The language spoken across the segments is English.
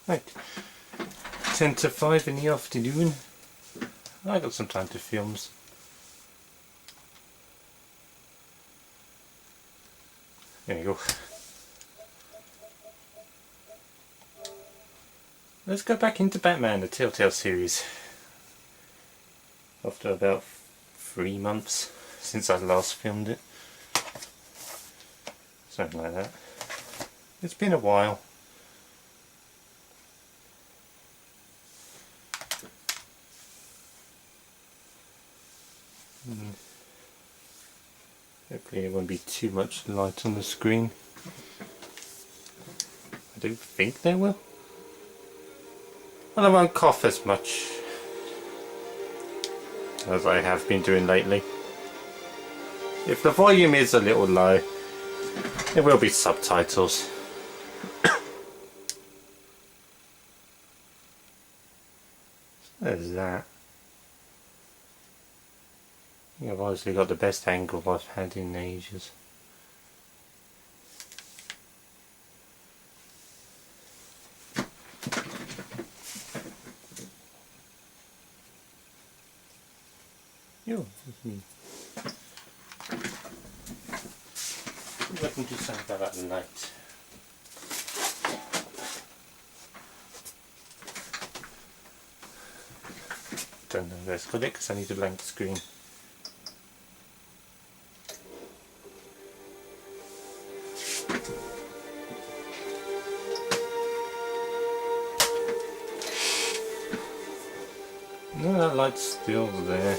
Right. 10 to 5 in the afternoon. I got some time to films. There you go. Let's go back into Batman, the Telltale series. After about 3 months since I last filmed it. Something like that. It's been a while. Hopefully it won't be too much light on the screen. I don't think there will. And I won't cough as much as I have been doing lately. If the volume is a little low, there will be subtitles. There's that. I think I've obviously got the best angle I've had in ages. Yo, that's me. Maybe I can do something about that light. Don't know if that's got it because I need a blank screen. No, that light's still there.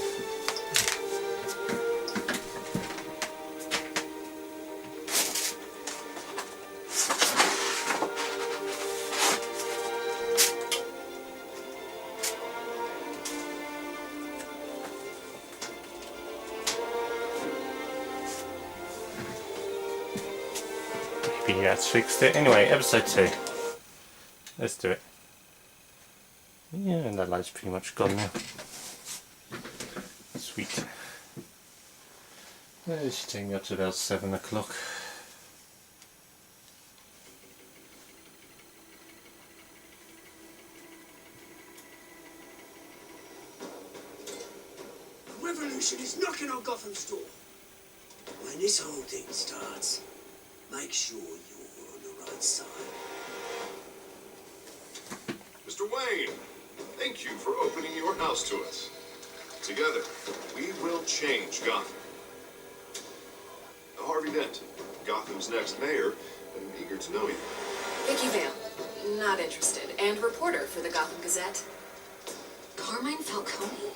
Maybe that's fixed it. Anyway, episode 2. Let's do it. Yeah, and that light's pretty much gone now. Sweet. This should take me up to about 7 o'clock. A revolution is knocking on Gotham's door. When this whole thing starts, make sure you're on the right side. Mr. Wayne, thank you for opening your house to us. Together, we will change Gotham. Harvey Dent, Gotham's next mayor, and eager to know you. Vicky Vale, not interested, and reporter for the Gotham Gazette. Carmine Falcone?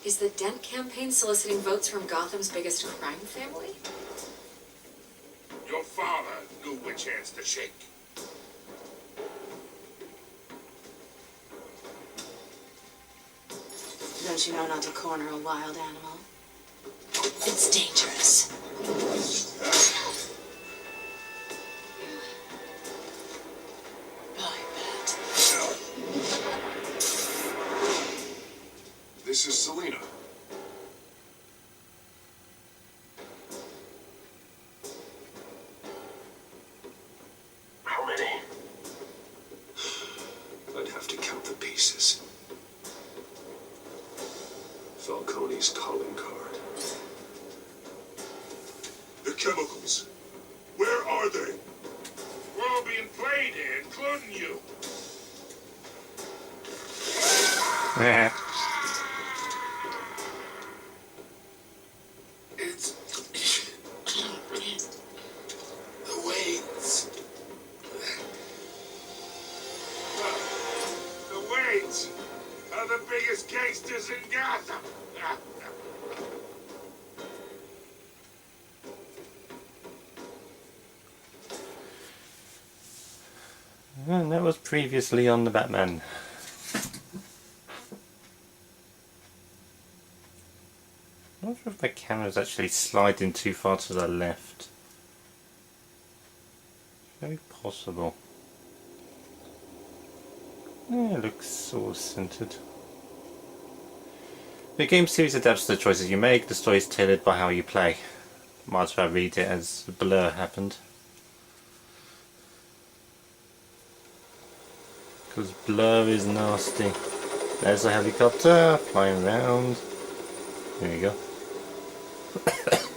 Is the Dent campaign soliciting votes from Gotham's biggest crime family? Your father knew which hands to shake. Don't you know not to corner a wild animal? It's dangerous. Bye, Pat. This is Selina. How many? I'd have to count the pieces. Falcone's calling card. The chemicals. Where are they? We're all being played here, including you. It's the Waynes. The Waynes are the biggest gangsters in Gotham. And that was previously on the Batman. I'm not sure if the camera's actually sliding too far to the left. Very possible. Yeah, it looks all centered. The game series adapts to the choices you make. The story is tailored by how you play. Might as well read it as Blur happened. Because blur is nasty. There's a helicopter flying around. There we go.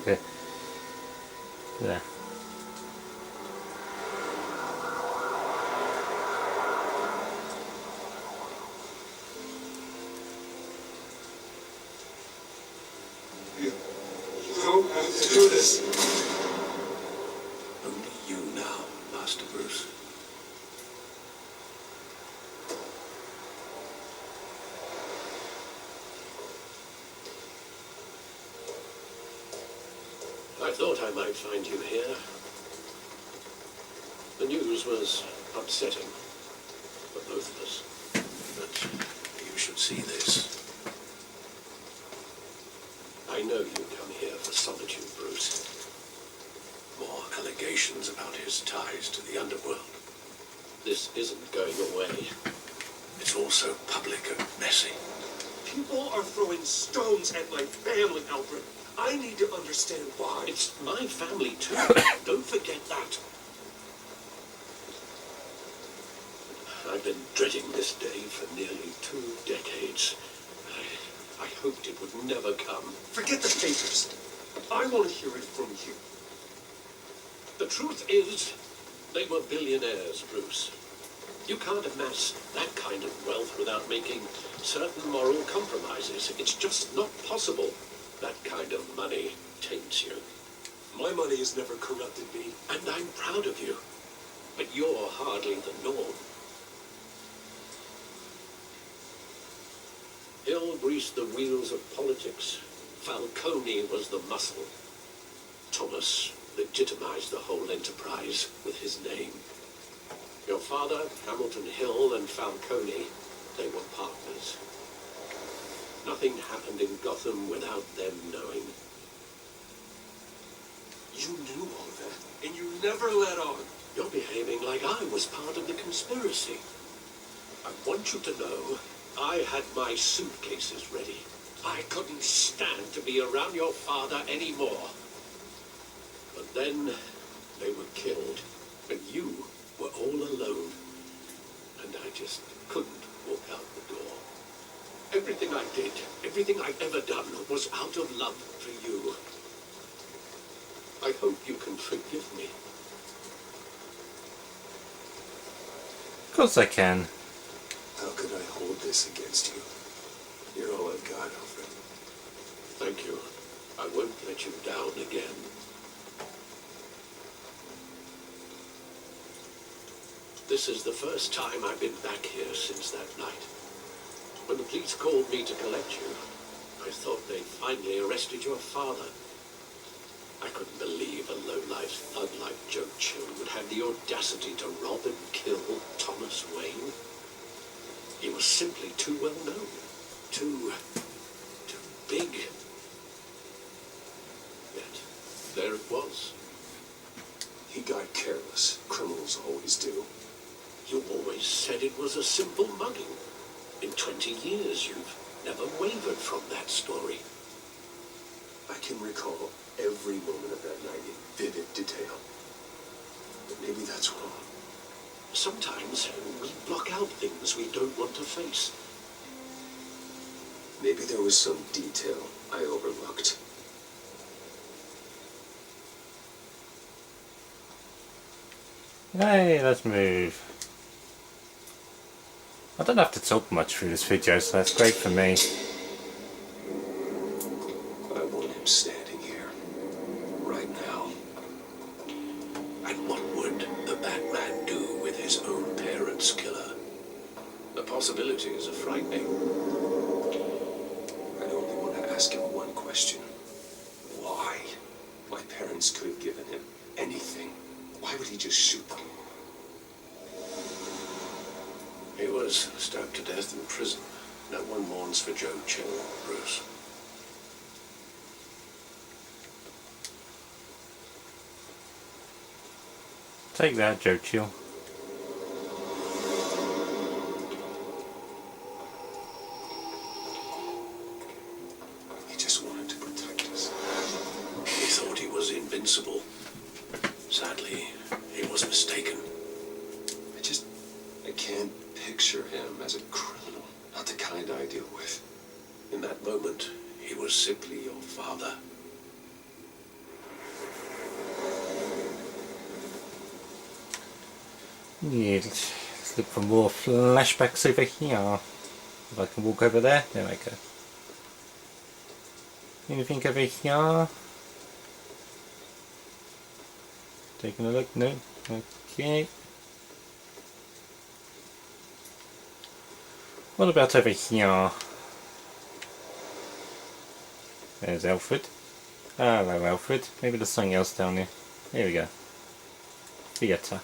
Okay. There. You don't have to do this. Only you now, Master Bruce. I thought I might find you here. The news was upsetting for both of us. But you should see this. I know you come here for solitude, Bruce. More allegations about his ties to the underworld. This isn't going away. It's all so public and messy. People are throwing stones at my family, Alfred. I need to understand why. It's my family too. Don't forget that. I've been dreading this day for nearly 2 decades. I hoped it would never come. Forget the papers. I want to hear it from you. The truth is, they were billionaires, Bruce. You can't amass that kind of wealth without making certain moral compromises. It's just not possible. That kind of money taints you. My money has never corrupted me. And I'm proud of you. But you're hardly the norm. Hill greased the wheels of politics. Falcone was the muscle. Thomas legitimized the whole enterprise with his name. Your father, Hamilton Hill, and Falcone, they were partners. Nothing happened in Gotham without them knowing. You knew all that, and you never let on. You're behaving like I was part of the conspiracy. I want you to know I had my suitcases ready. I couldn't stand to be around your father anymore. But then they were killed, and you were all alone. And I just couldn't walk out the door. Everything I did, everything I've ever done was out of love for you. I hope you can forgive me. Of course I can. How could I hold this against you? You're all I've got, Alfred. Thank you. I won't let you down again. This is the first time I've been back here since that night. When the police called me to collect you, I thought they'd finally arrested your father. I couldn't believe a low-life thug like Joe Chill would have the audacity to rob and kill Thomas Wayne. He was simply too well known, too big. Yet, there it was. He got careless. Criminals always do. You always said it was a simple mugging. In 20 years, you've never wavered from that story. I can recall every moment of that night in vivid detail. But maybe that's wrong. Sometimes we block out things we don't want to face. Maybe there was some detail I overlooked. Hey, let's move. I don't have to talk much through this video, so that's great for me. I want him standing here, right now. And what would the Batman do with his own parents' killer? The possibilities are frightening. I only want to ask him one question. Why? My parents could have given him anything. Why would he just shoot them? He was stabbed to death in prison. No one mourns for Joe Chill, Bruce. Take that, Joe Chill. He just wanted to protect us. He thought he was invincible. Sadly, he was mistaken. I can't picture him as a criminal. Not the kind I deal with. In that moment, he was simply your father. Yeah, let's look for more flashbacks over here. If I can walk over there, there I go. Anything over here? Taking a look, no. Okay. What about over here? There's Alfred. Hello, Alfred. Maybe there's something else down here. Here we go. Theatre.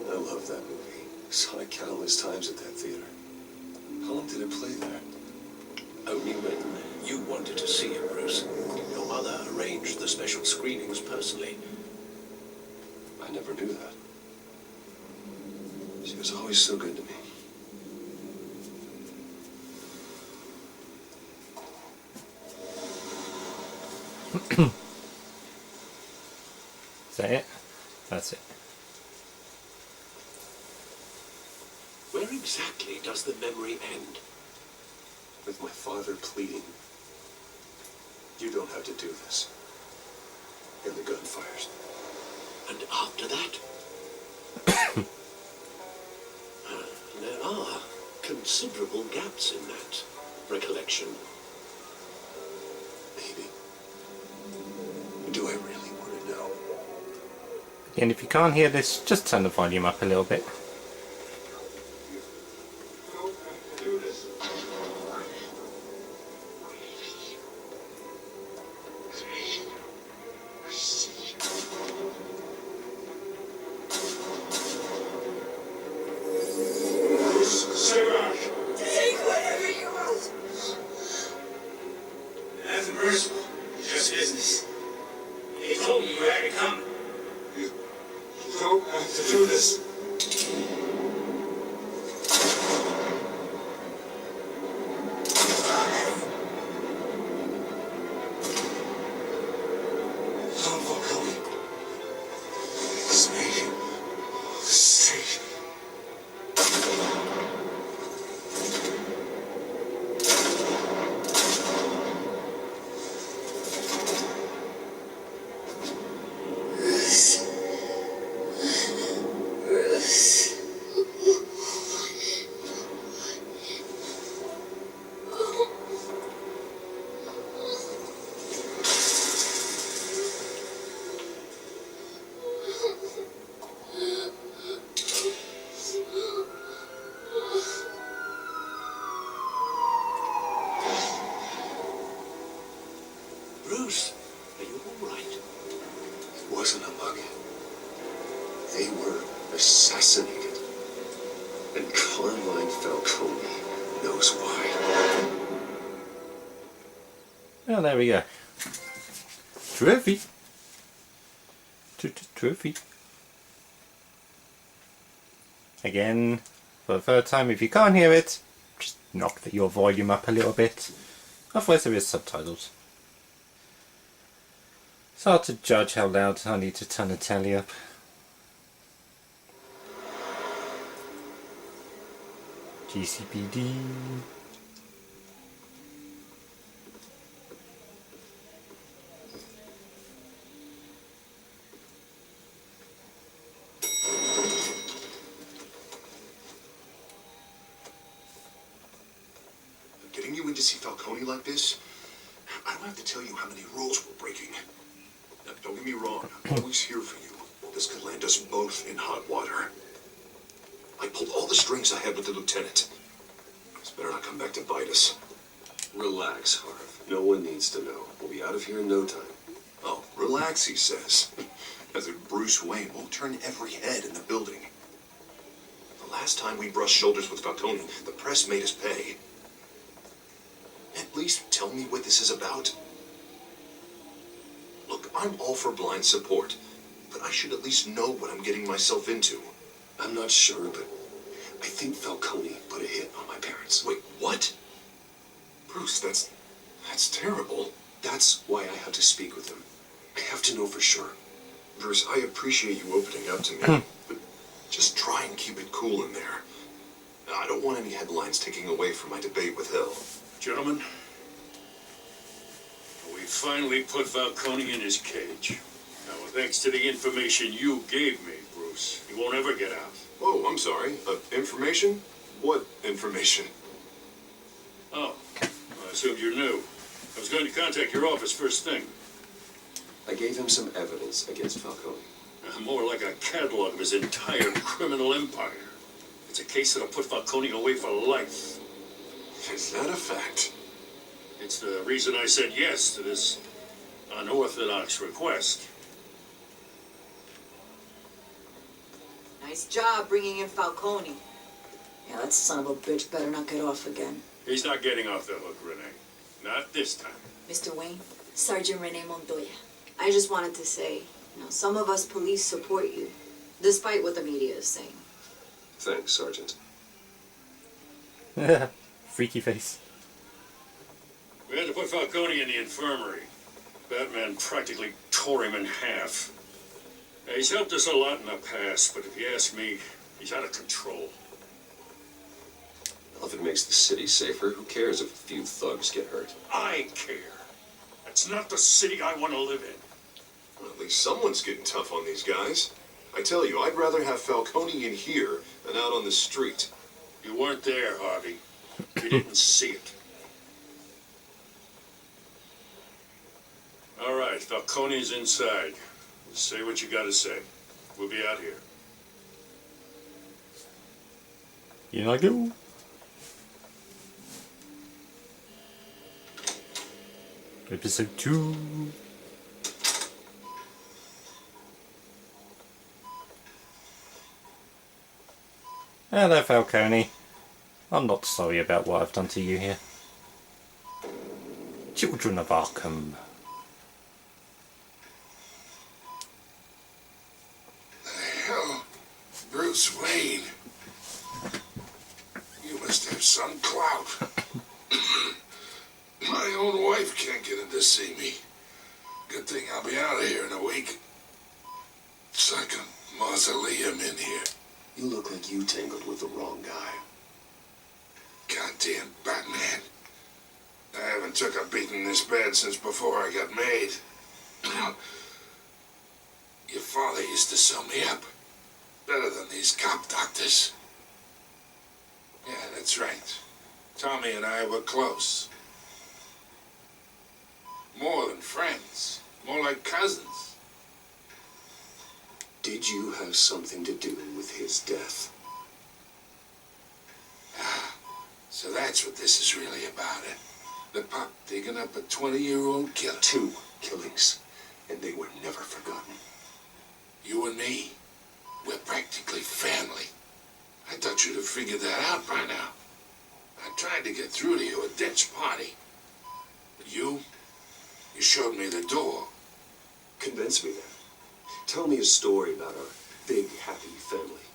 I love that movie. Saw it countless times at that theater. How long did it play there? Only when you wanted to see it, Bruce. Your mother arranged the special screenings personally. I never knew that. She was always so good to me. Is that it? That's it. Where exactly does the memory end? With my father pleading, "You don't have to do this." And the gun fires. And after that? There are considerable gaps in that recollection. Maybe. Do I really want to know? And if you can't hear this, just turn the volume up a little bit. Take whatever you want. Nothing personal, just business. He told me you had to come. You don't have to do this. Tom Falcone. It's me. Straight. Bruce, are you all right? It wasn't a mug. They were assassinated. And Carmine Falcone knows why. Well, there we go. Trophy. Trophy. Again, for the third time, if you can't hear it, just knock your volume up a little bit. Otherwise there is subtitles. It's hard to judge how loud I need to turn the telly up. GCPD. Getting you in to see Falcone like this, I don't have to tell you how many rules we're breaking. Now, don't get me wrong, I'm always here for you. This could land us both in hot water. I pulled all the strings I had with the lieutenant. This better not come back to bite us. Relax, Harv. No one needs to know. We'll be out of here in no time. Oh, relax, he says. As if Bruce Wayne won't turn every head in the building. The last time we brushed shoulders with Falcone, the press made us pay. At least tell me what this is about. Look, I'm all for blind support, but I should at least know what I'm getting myself into. I'm not sure, but I think Falcone put a hit on my parents. Wait, what? Bruce, That's terrible. That's why I have to speak with him. I have to know for sure. Bruce, I appreciate you opening up to me, but just try and keep it cool in there. I don't want any headlines taking away from my debate with Hill. Gentlemen, we finally put Falcone in his cage. Now, thanks to the information you gave me, Bruce, he won't ever get out. Oh, I'm sorry. Information? What information? Oh, I assumed you're new. I was going to contact your office first thing. I gave him some evidence against Falcone. More like a catalog of his entire criminal empire. It's a case that'll put Falcone away for life. Is that a fact? It's the reason I said yes to this unorthodox request. Nice job bringing in Falcone. Yeah, that son of a bitch better not get off again. He's not getting off the hook, Renee. Not this time. Mr. Wayne, Sergeant Rene Montoya. I just wanted to say, some of us police support you, despite what the media is saying. Thanks, Sergeant. Freaky face. We had to put Falcone in the infirmary. Batman practically tore him in half. He's helped us a lot in the past, but if you ask me, he's out of control. Well, if it makes the city safer, who cares if a few thugs get hurt? I care. That's not the city I want to live in. Well, at least someone's getting tough on these guys. I tell you, I'd rather have Falcone in here than out on the street. You weren't there, Harvey. You didn't see it. All right, Falcone's inside. Say what you gotta say. We'll be out here. You know I do. Episode 2. Hello, Falcone. I'm not sorry about what I've done to you here. Children of Arkham. Hell, Bruce Wayne. You must have some clout. My own wife can't get in to see me. Good thing I'll be out of here in a week. It's like a mausoleum in here. You look like you tangled with the wrong guy. Goddamn Batman. I haven't took a beating this bad since before I got made. Your father used to sew me up. Better than these cop doctors. Yeah, that's right. Tommy and I were close. More than friends. More like cousins. Did you have something to do with his death? So that's what this is really about, eh? The pup digging up a 20-year-old killer. 2 killings, and they were never forgotten. You and me, we're practically family. I thought you'd have figured that out by now. I tried to get through to you at Dent's party. But you showed me the door. Convince me then. Tell me a story about our big, happy family.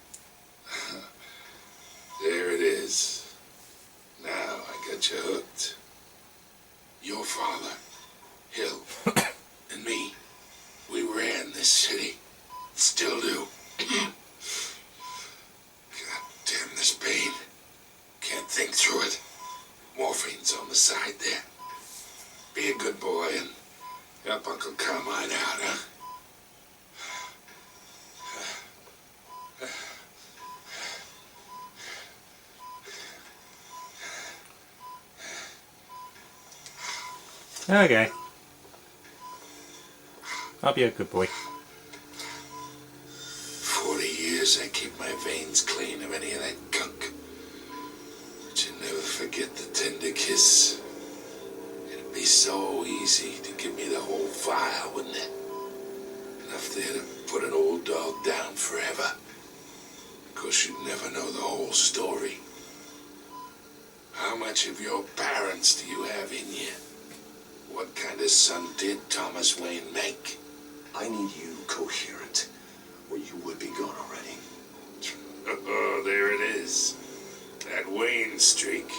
There it is. Now I got you hooked. Your father, Hill, and me, we ran this city. Still do. God damn this pain. Can't think through it. Morphine's on the side there. Be a good boy and help Uncle Carmine out, huh? Okay. I'll be a good boy. 40 years I keep my veins clean of any of that gunk. But you never forget the tender kiss. It'd be so easy to give me the whole file, wouldn't it? Enough there to put an old dog down forever. Of course, you'd never know the whole story. How much of your parents do you have in you? What kind of son did Thomas Wayne make? I need you coherent, or you would be gone already. Oh, there it is. That Wayne streak.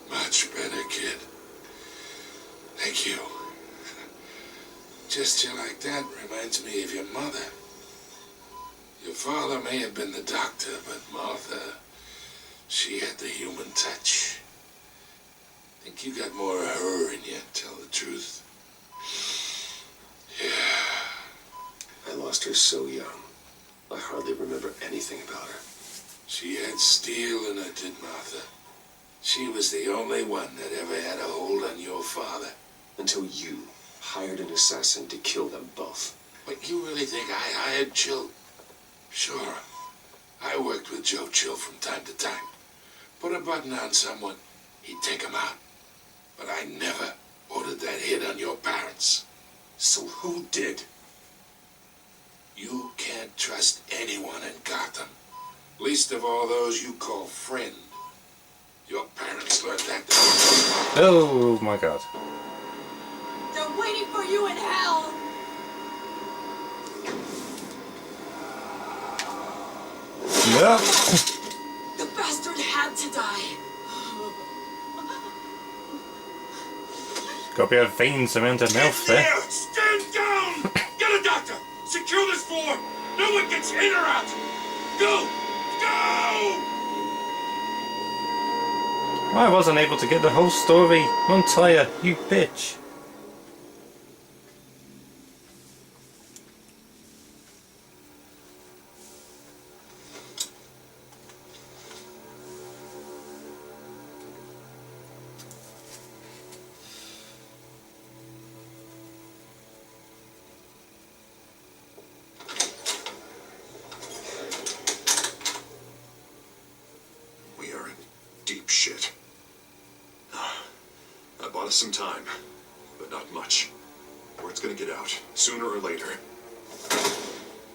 Much better, kid. Thank you. Gesture like that reminds me of your mother. Your father may have been the doctor, but Martha, she had the human touch. Think you got more of her in you, tell the truth. Yeah. I lost her so young. I hardly remember anything about her. She had steel in her, did Martha. She was the only one that ever had a hold on your father. Until you hired an assassin to kill them both. But you really think I hired Chill? Sure. I worked with Joe Chill from time to time. Put a button on someone, he'd take him out. But I never ordered that hit on your parents. So who did? You can't trust anyone in Gotham. Least of all those you call friend. Your parents learned that. Oh my god. They're waiting for you in hell! No. The bastard had to die. Got a bit of veins around her mouth there. Stand down! Get a doctor! Secure this floor! No one gets in or out! Go! Go! I wasn't able to get the whole story. Montoya, you bitch. We are in deep shit. I bought us some time, but not much. Word's gonna get out, sooner or later.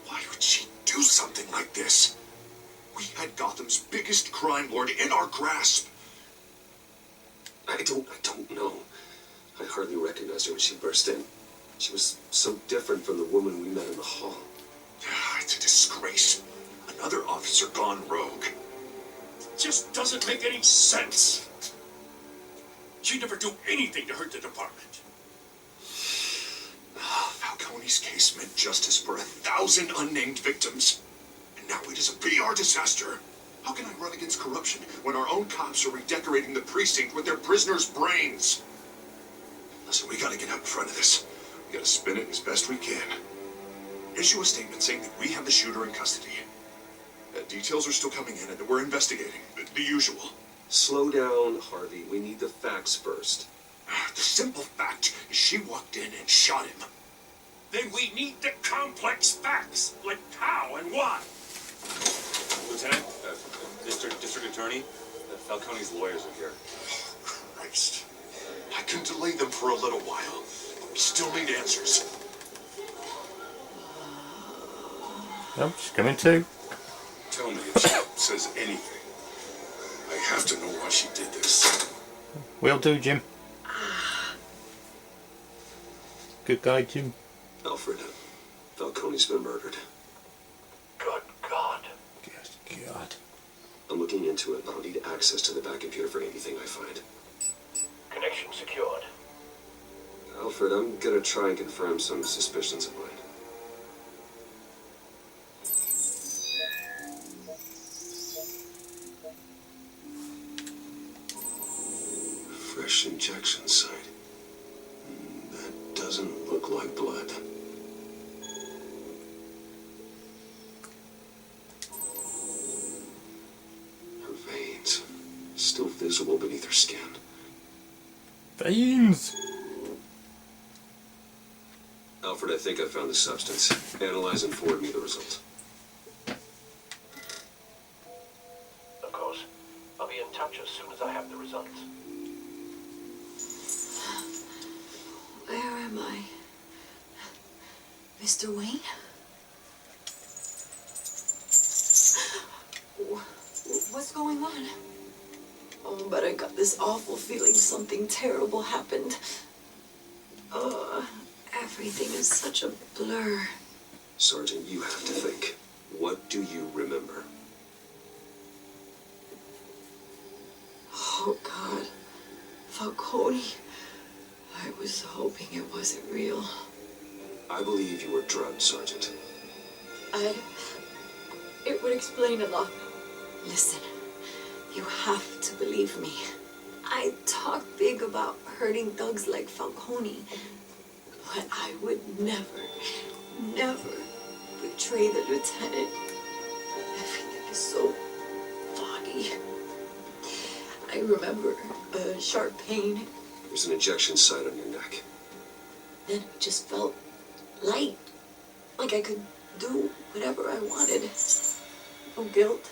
Why would she do something like this? We had Gotham's biggest crime lord in our grasp. I don't know. I hardly recognized her when she burst in. She was so different from the woman we met in the hall. It's a disgrace. Another officer gone rogue. It just doesn't make any sense. She'd never do anything to hurt the department. Falcone's case meant justice for 1,000 unnamed victims. And now it is a PR disaster. How can I run against corruption when our own cops are redecorating the precinct with their prisoners' brains? Listen, we gotta get out in front of this. We gotta spin it as best we can. Issue a statement saying that we have the shooter in custody. Details are still coming in and that we're investigating. The usual. Slow down, Harvey. We need the facts first. The simple fact is she walked in and shot him. Then we need the complex facts, like how and why. Lieutenant, District Attorney, Falcone's lawyers are here. Christ. I can delay them for a little while. We still need answers. Oh, she's coming too. Tell me if she says anything. I have to know why she did this. Will do, Jim. Good guy, Jim. Alfred, Falcone's been murdered. Good God. Good God. I'm looking into it, but I'll need access to the back computer for anything I find. Connection secured. Alfred, I'm gonna try and confirm some suspicions of mine. Fresh injection site. That doesn't look like blood. Her veins, still visible beneath her skin. Veins! Alfred, I think I found the substance. Analyze and forward me the result. Of course. I'll be in touch as soon as I have the results. Where am I? Mr. Wayne? What's going on? Oh, but I got this awful feeling something terrible happened. Everything is such a blur. Sergeant, you have to think. What do you remember? Oh, God. Falcone. I was hoping it wasn't real. I believe you were drugged, Sergeant. It would explain a lot. Listen, you have to believe me. I talk big about hurting thugs like Falcone, but I would never betray the lieutenant. Everything is so foggy. I remember a sharp pain. There's an injection site on your neck. Then it just felt light, like I could do whatever I wanted. No guilt,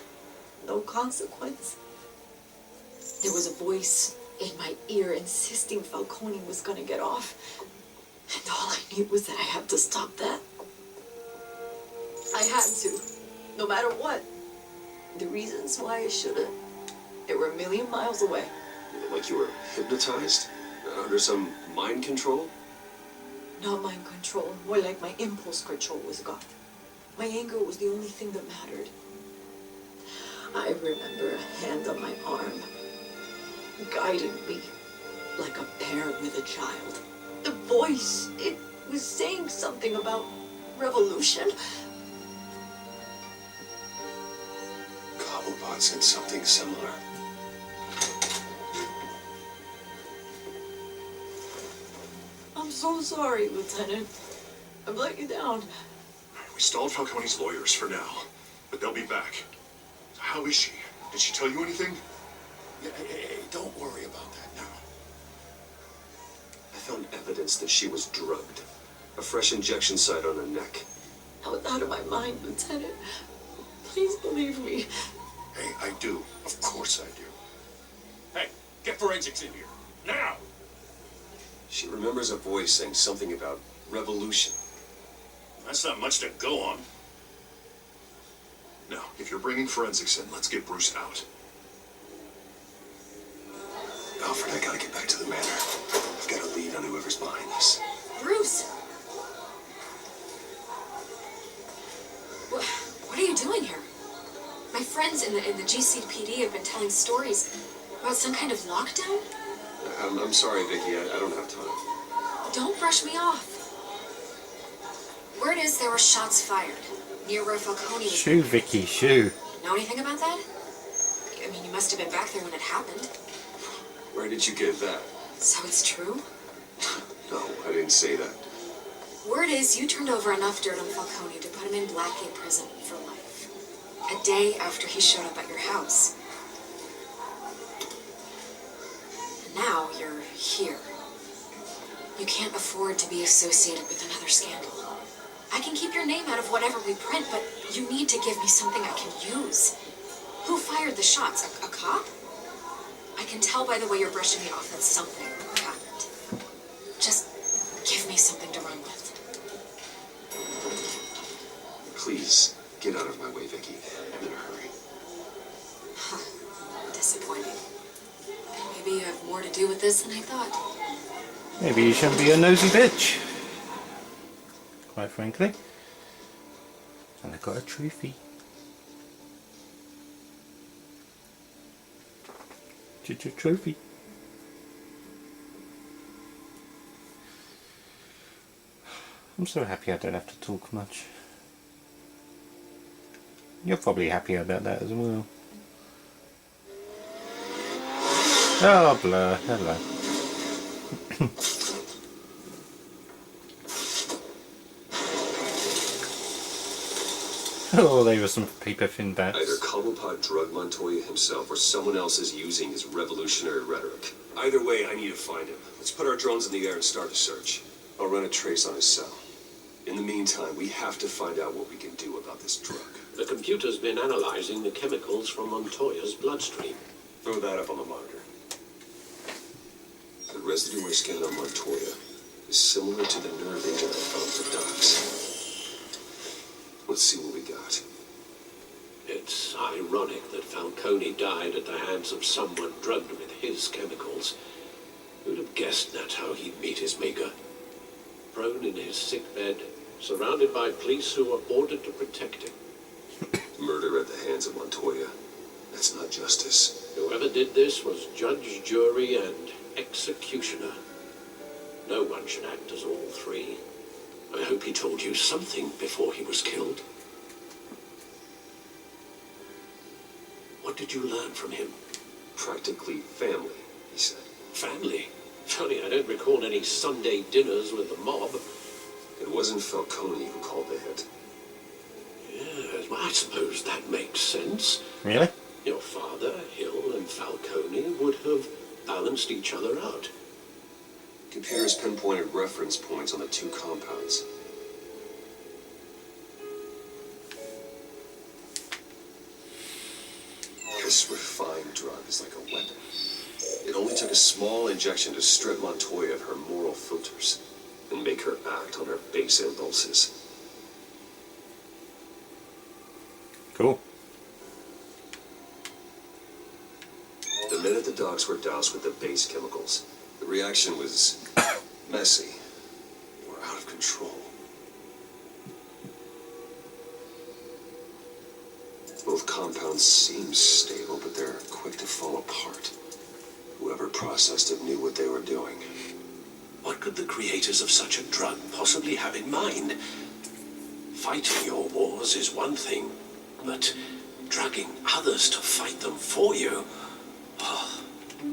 no consequence. There was a voice in my ear insisting Falcone was gonna get off. And all I knew was that I had to stop that. I had to, no matter what. The reasons why I should've, they were a million miles away. Like you were hypnotized? Under some mind control? Not mind control, more like my impulse control was gone. My anger was the only thing that mattered. I remember a hand on my arm, guiding me like a parent with a child. The voice, it was saying something about revolution. Cobblepot said something similar. I'm so sorry, Lieutenant. I've let you down. We stalled Falcone's lawyers for now, but they'll be back. How is she? Did she tell you anything? Hey, don't worry about that now. I found evidence that she was drugged. A fresh injection site on her neck. I was out of my mind, Lieutenant. Please believe me. Hey, I do. Of course I do. Hey, get forensics in here. Now! She remembers a voice saying something about revolution. That's not much to go on. Now, if you're bringing forensics in, let's get Bruce out. Alfred, I gotta get back to the manor. I've got a lead on whoever's behind this. Bruce! What are you doing here? My friends in the GCPD have been telling stories about some kind of lockdown. I'm sorry, Vicky. I don't have time. Don't brush me off. Word is there were shots fired near where Falcone was. Shoo, Vicky, shoo. Know anything about that? I mean, you must have been back there when it happened. Where did you get that? So it's true? No, I didn't say that. Word is you turned over enough dirt on Falcone to put him in Blackgate prison for life. A day after he showed up at your house. And now you're here. You can't afford to be associated with another scandal. I can keep your name out of whatever we print, but you need to give me something I can use. Who fired the shots? A cop? I can tell by the way you're brushing me off that something happened. Just give me something to run with. Please, get out of my way, Vicky. I'm in a hurry. Disappointing. Maybe you have more to do with this than I thought. Maybe you shouldn't be a nosy bitch. Quite frankly. And I got a trophy. Trophy. I'm so happy I don't have to talk much. You're probably happy about that as well. Oh, blur. Hello. Oh, they were some paper thin bats. Either Cobblepot drugged Montoya himself or someone else is using his revolutionary rhetoric. Either way, I need to find him. Let's put our drones in the air and start a search. I'll run a trace on his cell. In the meantime, we have to find out what we can do about this drug. The computer's been analyzing the chemicals from Montoya's bloodstream. Throw that up on the monitor. The residue I scanned on Montoya is similar to the nerve agent I found for Docs. Let's see what we got. It's ironic that Falcone died at the hands of someone drugged with his chemicals. Who'd have guessed that's how he'd meet his maker? Prone in his sickbed, surrounded by police who were ordered to protect him. Murder at the hands of Montoya. That's not justice. Whoever did this was judge, jury, and executioner. No one should act as all three. I hope he told you something before he was killed. What did you learn from him? Practically family, he said. Family? Funny, I don't recall any Sunday dinners with the mob. It wasn't Falcone who called the hit. Yes, well, I suppose that makes sense. Really? Your father, Hill, and Falcone would have balanced each other out. Computers pinpointed reference points on the two compounds. This refined drug is like a weapon. It only took a small injection to strip Montoya of her moral filters and make her act on her base impulses. Cool. The minute the dogs were doused with the base chemicals, the reaction was messy or out of control. Both compounds seem stable, but they're quick to fall apart. Whoever processed it knew what they were doing. What could the creators of such a drug possibly have in mind? Fighting your wars is one thing, but drugging others to fight them for you?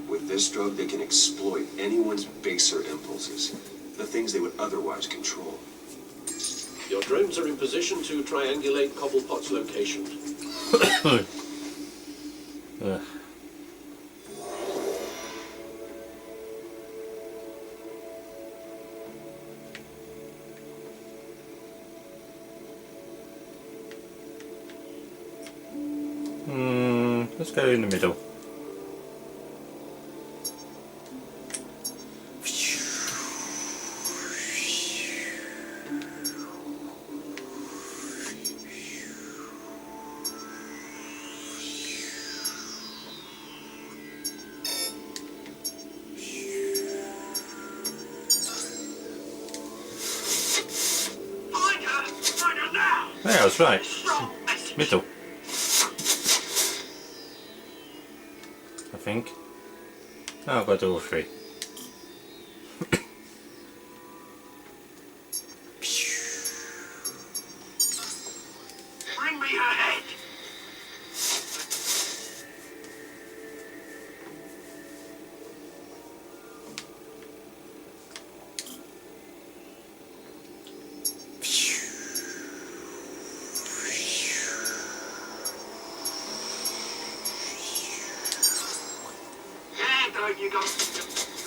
With this drug, they can exploit anyone's baser impulses, the things they would otherwise control. Your drones are in position to triangulate Cobblepot's location. Ugh. Let's go in the middle. Yeah, that's right. Middle. I think. Oh, I've got to do all three. Bring me her head. Yeah, Doug, you'll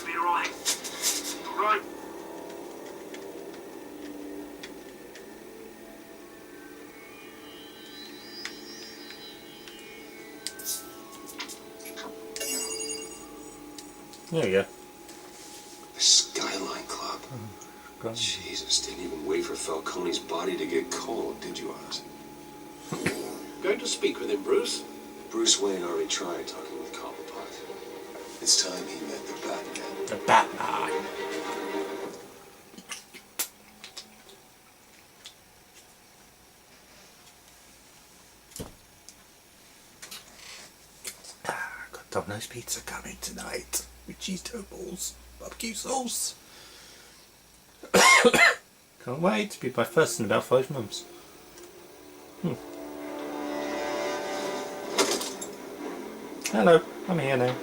be alright. Alright. There we go. The Skyline Club. God. Jesus, didn't even wait for Falcone's body to get cold, did you, Oz? Going to speak with him, Bruce? Bruce Wayne already tried talking with Cobblepot. It's time he met the Batman. The Batman. Got Domino's pizza coming tonight with cheese toe balls, barbecue sauce. Can't wait to be my first in about 5 months. Hello, I'm here now. Come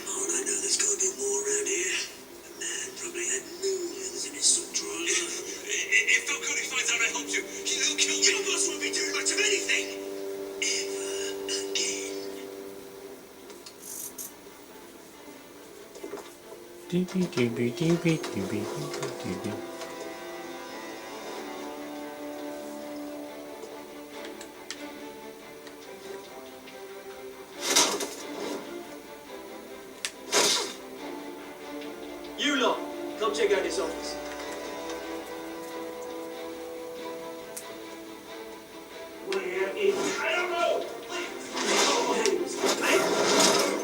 on, I know there's got to be more around here. The man probably had millions in his soul drawer. If Falcone finds out I helped you, he'll kill me. Your boss won't be doing much of anything. Ever again. Doobie doobie doobie doobie doobie doobie. You lot, come check out this office. We're in trouble.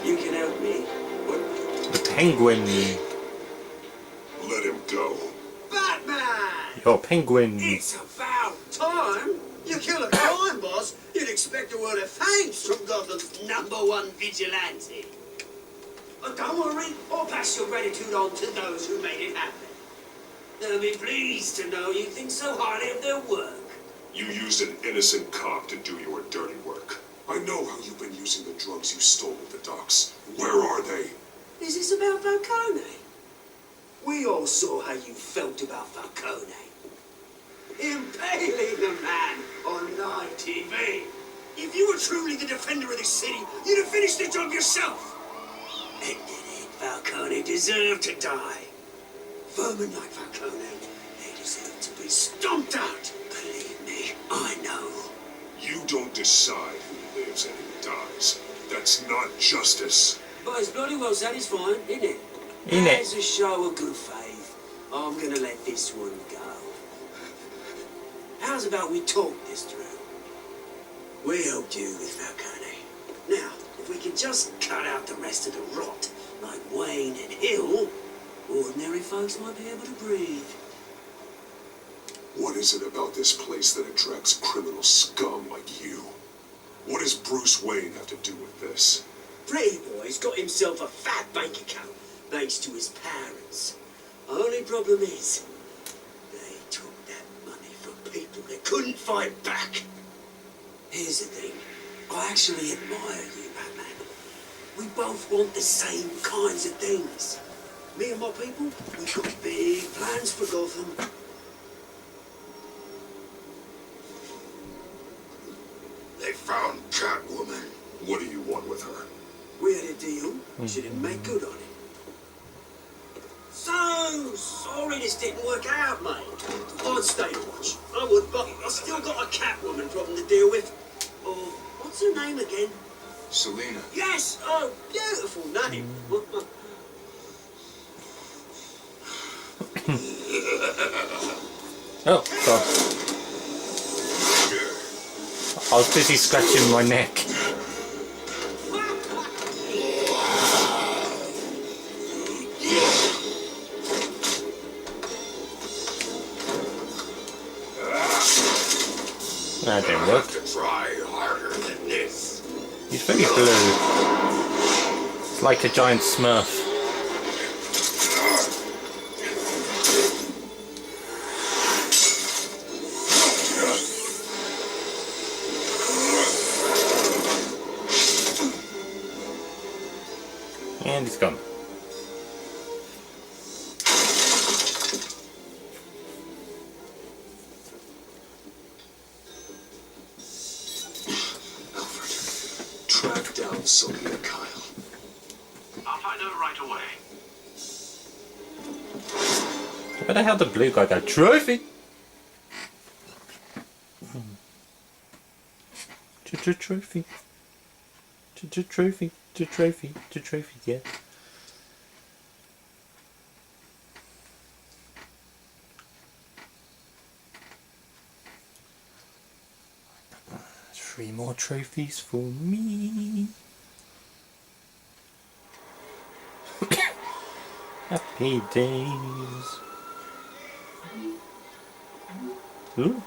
You can help me. What? The penguin. Let him go. Batman! Your penguins. It's about Time? You kill a crime boss, you'd expect a word of thanks from Gotham's #1 vigilante. Oh, don't worry, I'll pass your gratitude on to those who made it happen. They'll be pleased to know you think so highly of their work. You used an innocent cop to do your dirty work. I know how you've been using the drugs you stole at the docks. Where are they? Is this about Falcone? We all saw how you felt about Falcone. Impaling the man on live TV. If you were truly the defender of this city, you'd have finished the job yourself. Admit it, Falcone deserved to die. Vermin like Falcone, they deserve to be stomped out. Believe me, I know. You don't decide who lives and who dies. That's not justice. But it's bloody well satisfying, isn't it? Ain't it? As a show of good faith, I'm gonna let this one go. How's about we talk this through? We helped you with Falcone. Now, if we can just cut out the rest of the rot, like Wayne and Hill, ordinary folks might be able to breathe. What is it about this place that attracts criminal scum like you? What does Bruce Wayne have to do with this? Pretty Boy's got himself a fat bank account, thanks to his parents. Only problem is, they took that money from people that couldn't fight back. Here's the thing, I actually admire you, Batman. We both want the same kinds of things. Me and my people, we've got big plans for Gotham. They found Catwoman. What do you want with her? We had a deal, she didn't make good on it. So sorry this didn't work out, mate. I'd stay to watch. I would, but I still got a Catwoman problem to deal with. Oh, what's her name again? Selena. Yes! Oh, beautiful name. Oh, God. I was busy scratching my neck. That didn't work. To try harder than this. He's very blue. It's like a giant smurf. And he's gone. Track down Selena Kyle. I'll find her right away. Where the hell did the blue guy go? Trophy! Trophy. Trophy, yeah. Three more trophies for me. Happy days. Ooh.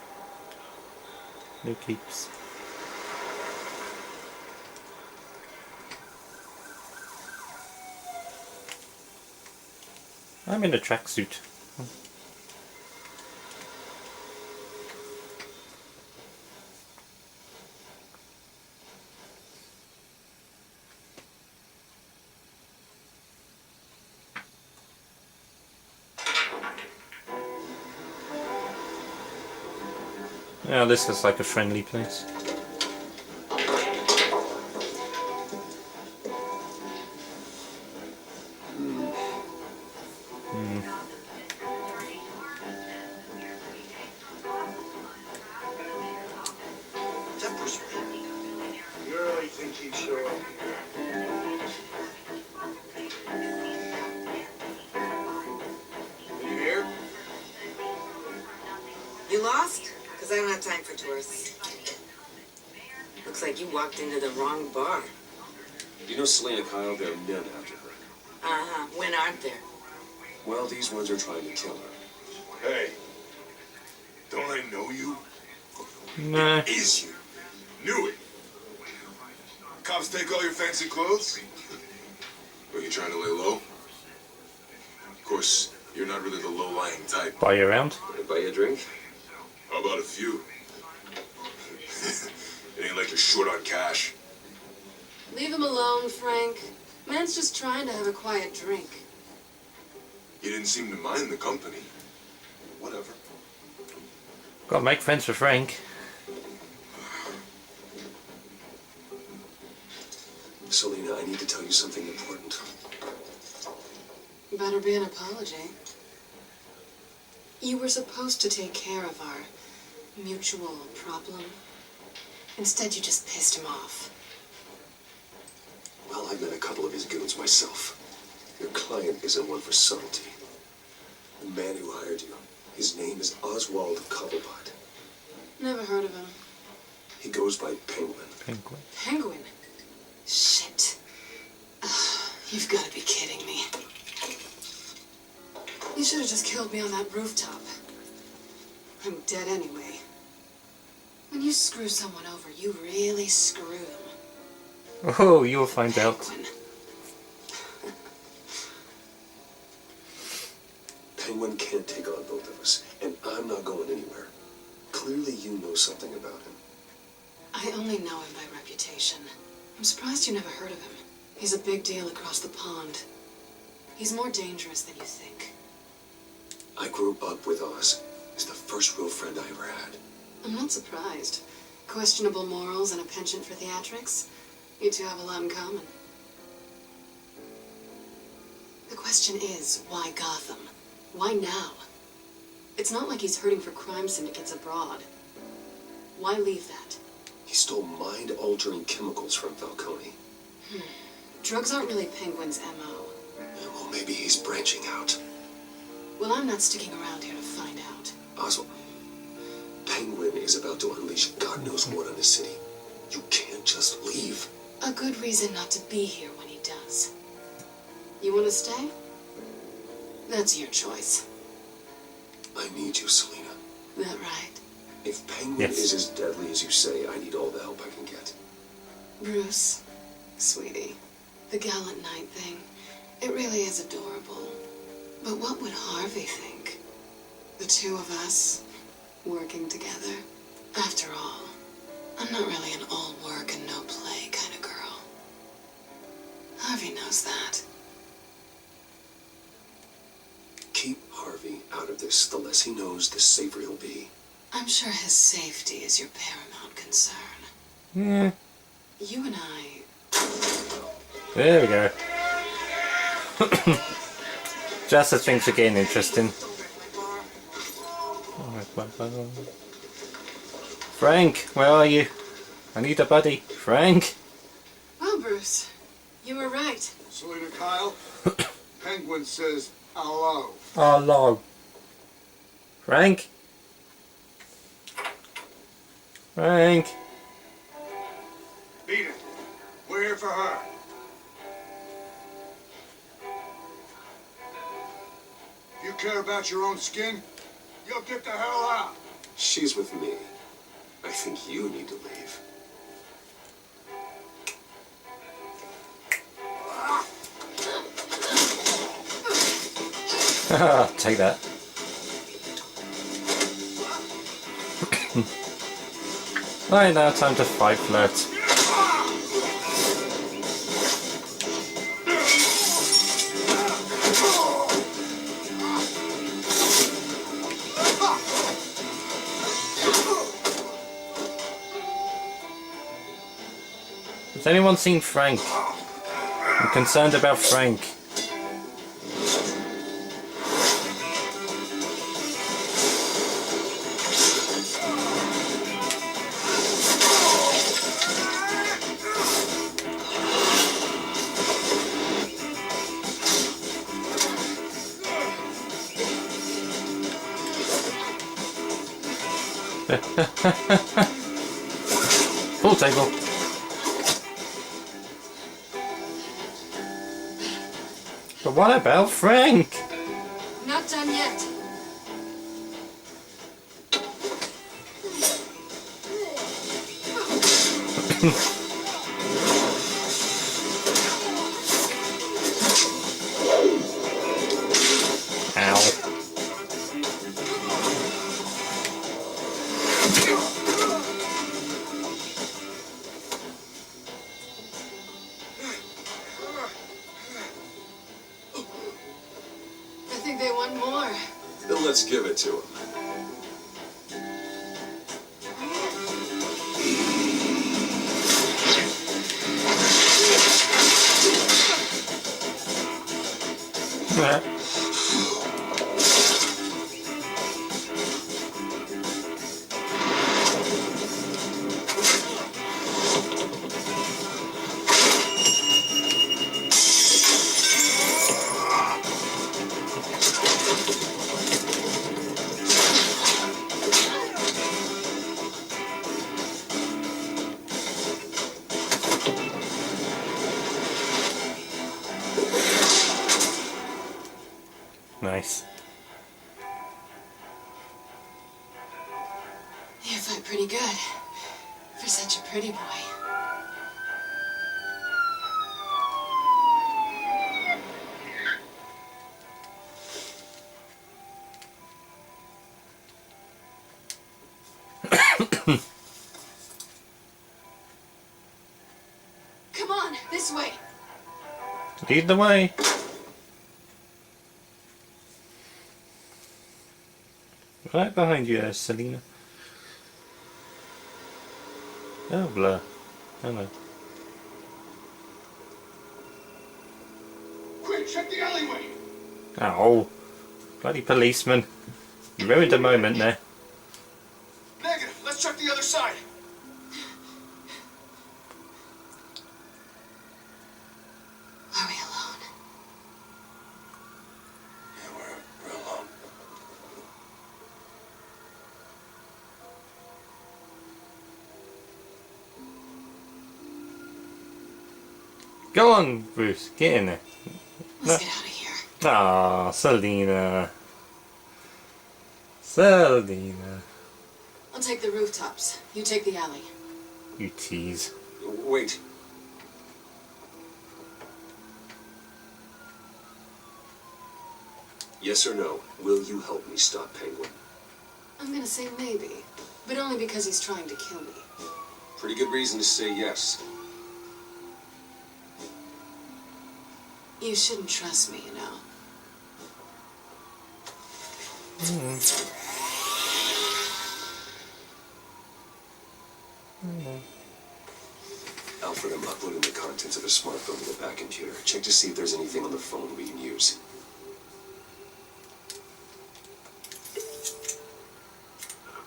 No keeps. I'm in a tracksuit. Yeah, this looks like a friendly place. Temper's weak. You really think he'd show up here? You here? You lost? Because I don't have time for tourists. Looks like you walked into the wrong bar. You know Selena Kyle, there are men after her. Uh-huh. When aren't there? Well, these ones are trying to kill her. Hey, don't I know you? No. It is you. Knew it. Cops take all your fancy clothes? Are you trying to lay low? Of course, you're not really the low-lying type. Buy you around. Wanna buy you a drink? How about a few? It ain't like you're short on cash. Leave him alone, Frank. Man's just trying to have a quiet drink. You didn't seem to mind the company. Whatever. Gotta make friends with Frank. Selena, I need to tell you something important. Better be an apology. You were supposed to take care of our mutual problem. Instead, you just pissed him off. Well, I've met a couple of his goons myself. Your client isn't one for subtlety. The man who hired you, his name is Oswald Cobblepot. Never heard of him. He goes by Penguin. Penguin. Penguin? Shit. You've got to be kidding me. You should have just killed me on that rooftop. I'm dead anyway. When you screw someone over, you really screw them. Oh, you'll find out. Penguin. Penguin can't take on both of us, and I'm not going anywhere. Clearly you know something about him. I only know him by reputation. I'm surprised you never heard of him. He's a big deal across the pond. He's more dangerous than you think. I grew up with Oz. He's the first real friend I ever had. I'm not surprised. Questionable morals and a penchant for theatrics. You two have a lot in common. The question is, why Gotham? Why now? It's not like he's hurting for crime syndicates abroad. Why leave that? He stole mind-altering chemicals from Falcone. Drugs aren't really Penguin's M.O. Well, maybe he's branching out. Well, I'm not sticking around here to find out. Oswald, Penguin is about to unleash God knows what on the city. You can't just leave. A good reason not to be here when he does. You want to stay? That's your choice. I need you, Selena. That right? If Penguin Yes. is as deadly as you say, I need all the help I can get. Bruce, sweetie, the gallant knight thing, it really is adorable. But what would Harvey think? The two of us, working together. After all, I'm not really an all work and no play kind of girl. Harvey knows that. Keep Harvey out of this. The less he knows, the safer he'll be. I'm sure his safety is your paramount concern. Yeah. You and I... There we go. Just as things are getting interesting. Frank, where are you? I need a buddy. Frank? Well, Bruce, you were right. Selena Kyle, Penguin says hello. Hello. Frank? Frank? Beat it. We're here for her. If you care about your own skin, you'll get the hell out. She's with me. I think you need to leave. Take that. Right, now time to fight flirt. Has anyone seen Frank? I'm concerned about Frank. Full table. But what about Frank? Not done yet. Ow. I think they want more. Then let's give it to him. Nice. You fight pretty good. For such a pretty boy. Come on, this way. Lead the way. Right behind you there, Selena. Oh, blur. Hello. Quick, check the alleyway. Oh, bloody policeman. You ruined a moment there. Negative. Let's check the other side. Are we alone? Yeah, we're alone. Go on, Bruce. Get in there. Let's get out of here. Ah, Selena. Selena. I'll take the rooftops. You take the alley. You tease. Wait. Yes or no? Will you help me stop Penguin? I'm gonna say maybe, but only because he's trying to kill me. Pretty good reason to say yes. You shouldn't trust me, you know. Alfred, I'm uploading the contents of a smartphone to the back computer. Check to see if there's anything on the phone we can use.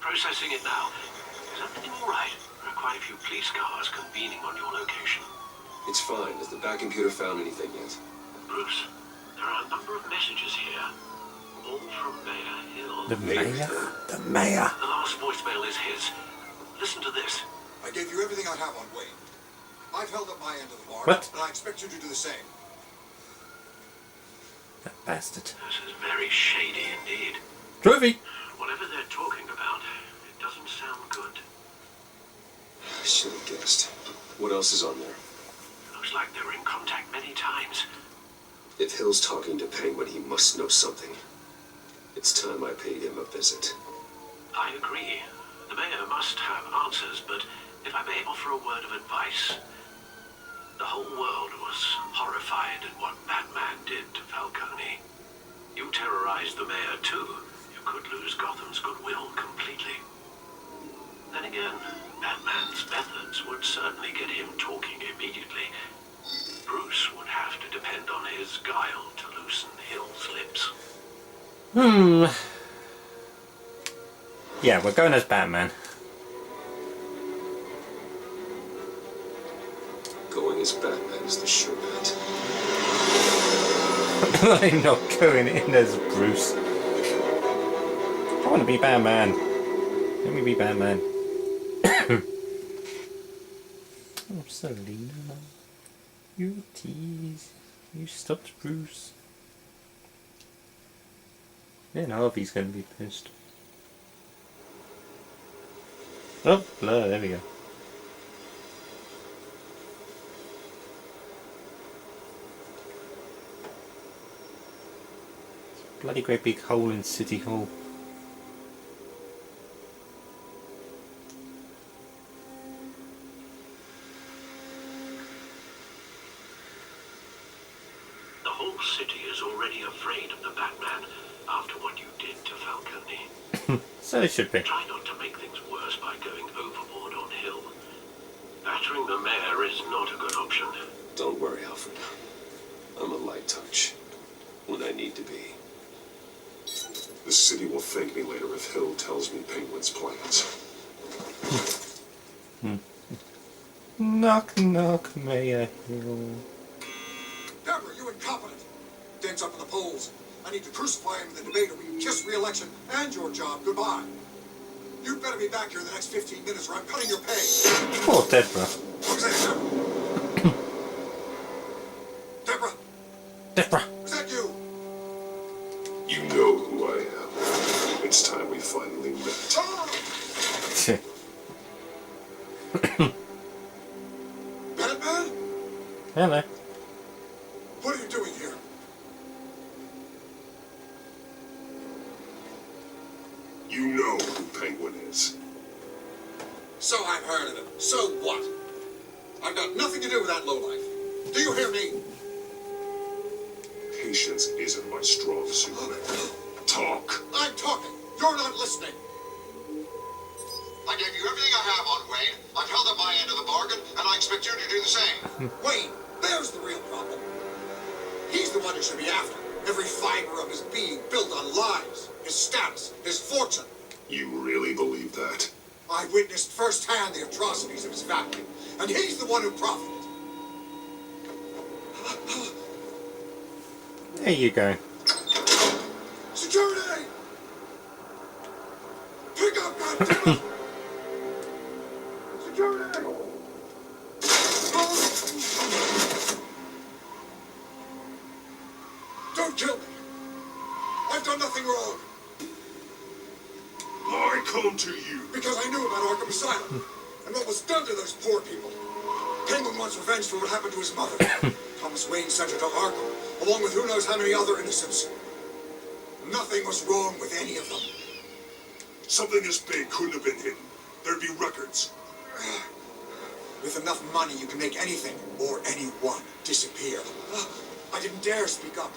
Processing it now. Is everything all right? There are quite a few police cars convening on your location. It's fine. Has the back computer found anything yet? Bruce, there are a number of messages here. All from Mayor Hill. The mayor? The mayor. The last voicemail is his. Listen to this. I gave you everything I have on Wayne. I've held up my end of the bargain, What? and I expect you to do the same. That bastard. This is very shady indeed. Trophy! Whatever they're talking about, it doesn't sound good. I should have guessed. What else is on there? Looks like they were in contact many times. If Hill's talking to Penguin, he must know something. It's time I paid him a visit. I agree. The mayor must have answers, but if I may offer a word of advice. The whole world was horrified at what Batman did to Falcone. You terrorized the mayor too. You could lose Gotham's goodwill completely. Then again, Batman's methods would certainly get him talking immediately. Bruce would have to depend on his guile to loosen Hill's lips. Yeah, we're going as Batman. Going as Batman is the sure bet. I'm not going in as Bruce. I want to be Batman. Let me be Batman. Oh, Selena. You tease. You stopped Bruce. Then Harvey's going to be pissed. Oh, blur, there we go. bloody great big hole in City Hall. The whole city is already afraid of the Batman after what you did to Falcone. So it should be. Try not to make things worse by going overboard on Hill. Battering the mayor is not a good option. Don't worry, Alfred. I'm a light touch when I need to be. The city will thank me later if Hill tells me Penguin's plans. Knock, knock, Mayor Hill. Deborah, you incompetent! Dance up in the polls. I need to crucify him in the debate or we can kiss re-election and your job goodbye. You better be back here in the next 15 minutes or I'm cutting your pay. Poor Deborah. Who's that, Deborah? Deborah. Is that you? You know who I am. It's time we finally met. Ah! Batman? Hello. What are you doing here? You know who Penguin is. So I've heard of him. So what? I've got nothing to do with that lowlife. Do you hear me? Patience isn't my strong suit. Talk. I'm talking. You're not listening. I gave you everything I have on Wayne. I've held up my end of the bargain, and I expect you to do the same. Wayne, there's the real problem. He's the one you should be after. Every fiber of his being built on lies, his status, his fortune. You really believe that? I witnessed firsthand the atrocities of his family, and he's the one who profited. There you go. Security! Pick up, goddammit! Security! Don't kill me! I've done nothing wrong! I come to you. Because I knew about Arkham Asylum, and what was done to those poor people. Penguin wants revenge for what happened to his mother. Thomas Wayne sent her to Arkham, along with who knows how many other innocents. Nothing was wrong with any of them. Something this big couldn't have been hidden. There'd be records. With enough money, you can make anything, or anyone, disappear. I didn't dare speak up.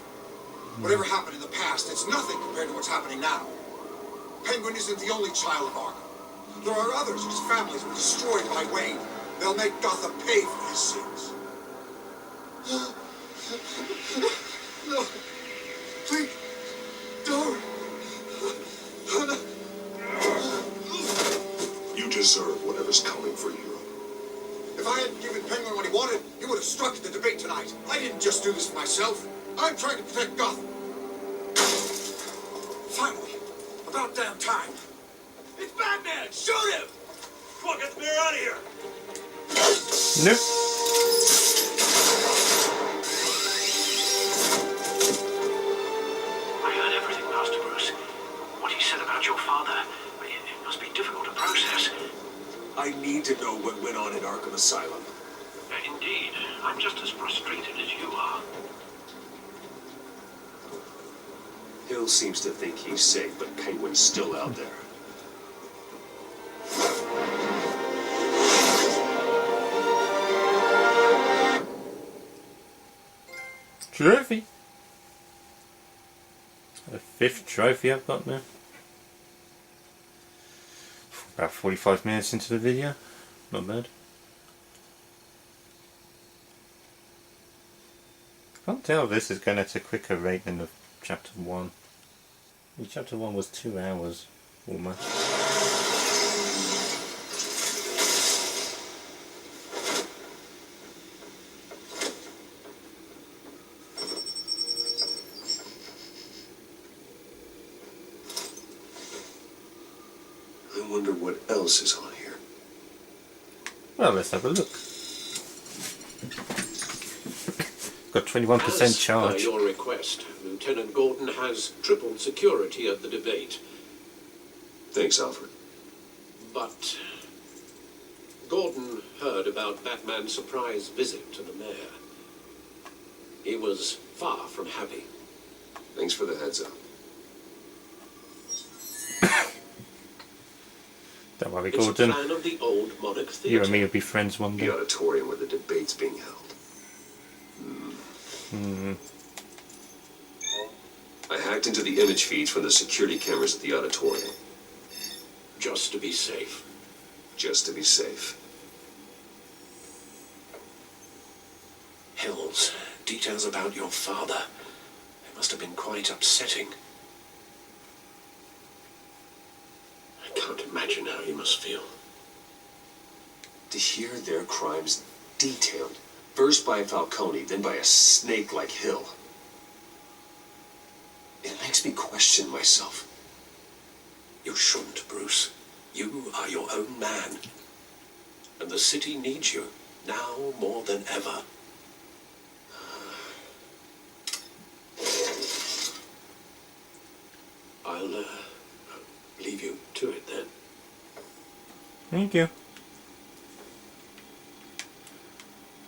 Whatever happened in the past, it's nothing compared to what's happening now. Penguin isn't the only child of Arkham. There are others whose families were destroyed by Wayne. They'll make Gotham pay for his sins. No. Please. Don't. You deserve whatever's coming for you. If I hadn't given Penguin what he wanted, he would have struck at the debate tonight. I didn't just do this for myself. I'm trying to protect Gotham. Finally. About damn time. It's Batman! Shoot him! Come on, get the mayor out of here! Nope. I heard everything, Master Bruce. What he said about your father, it must be difficult to process. I need to know what went on at Arkham Asylum. Indeed, I'm just as frustrated as you are. Hill seems to think he's safe, but Penguin's still out there. Trophy. The 5th trophy I've got now. About 45 minutes into the video. Not bad. Can't tell if this is going at a quicker rate than the chapter 1. Chapter 1 was 2 hours almost. I wonder what else is on here. Well, let's have a look. Got 21% As charge. per your request, Lieutenant Gordon has tripled security at the debate. Thanks, Alfred. But Gordon heard about Batman's surprise visit to the mayor. He was far from happy. Thanks for the heads up. Don't worry, It's a Gordon. plan of the old Monarch Theatre. You and me will be friends one day. The auditorium where the debate's being held. I hacked into the image feeds from the security cameras at the auditorium. Just to be safe. Just to be safe. Hills, details about your father. It must have been quite upsetting. I can't imagine how you must feel. To hear their crimes detailed, first by Falcone, then by a snake like Hill. It makes me question myself. You shouldn't, Bruce. You are your own man. And the city needs you, now more than ever. I'll leave you to it then. Thank you.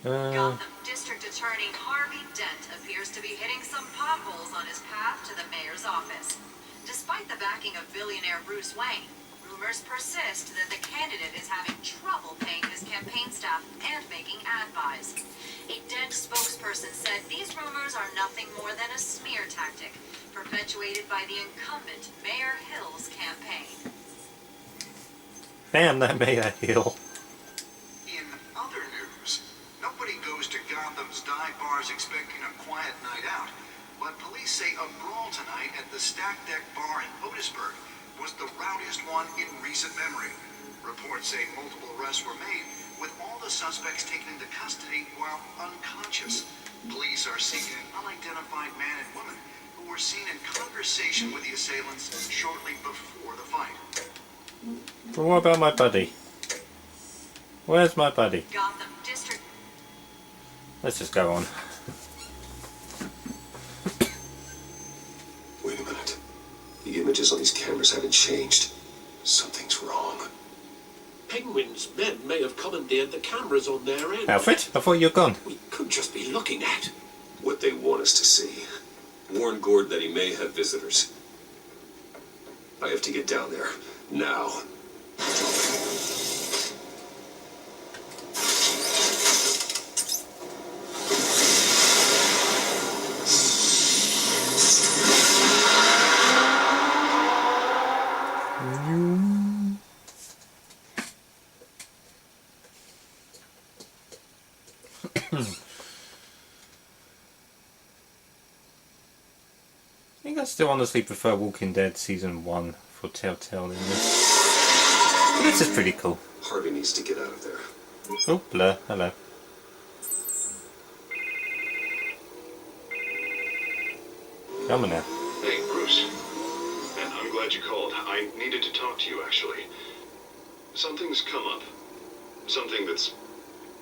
Gotham District Attorney Harvey Dent appears to be hitting some potholes on his path to the mayor's office. Despite the backing of billionaire Bruce Wayne, rumors persist that the candidate is having trouble paying his campaign staff and making ad buys. A Dent spokesperson said these rumors are nothing more than a smear tactic perpetuated by the incumbent Mayor Hill's campaign. Damn that Mayor Hill. In other news, nobody goes to Gotham's dive bars expecting a quiet night out, but police say a brawl tonight at the Stack Deck Bar in Otisburg was the rowdiest one in recent memory. Reports say multiple arrests were made, with all the suspects taken into custody while unconscious. Police are seeking an unidentified man and woman who were seen in conversation with the assailants shortly before the fight. But what about my buddy? Where's my buddy? Gotham District. Let's just go on. Wait a minute. The images on these cameras haven't changed. Something's wrong. Penguin's men may have commandeered the cameras on their end. Alfred, I thought you were gone. We could just be looking at What they want us to see. Warn Gordon that he may have visitors. I have to get down there. Now. I think I still honestly prefer Walking Dead Season 1 for Telltale in this. But this is pretty cool. Harvey needs to get out of there. Oh, Blur, hello. Come on now. Hey, Bruce. Man, I'm glad you called. I needed to talk to you, actually. Something's come up. Something that's,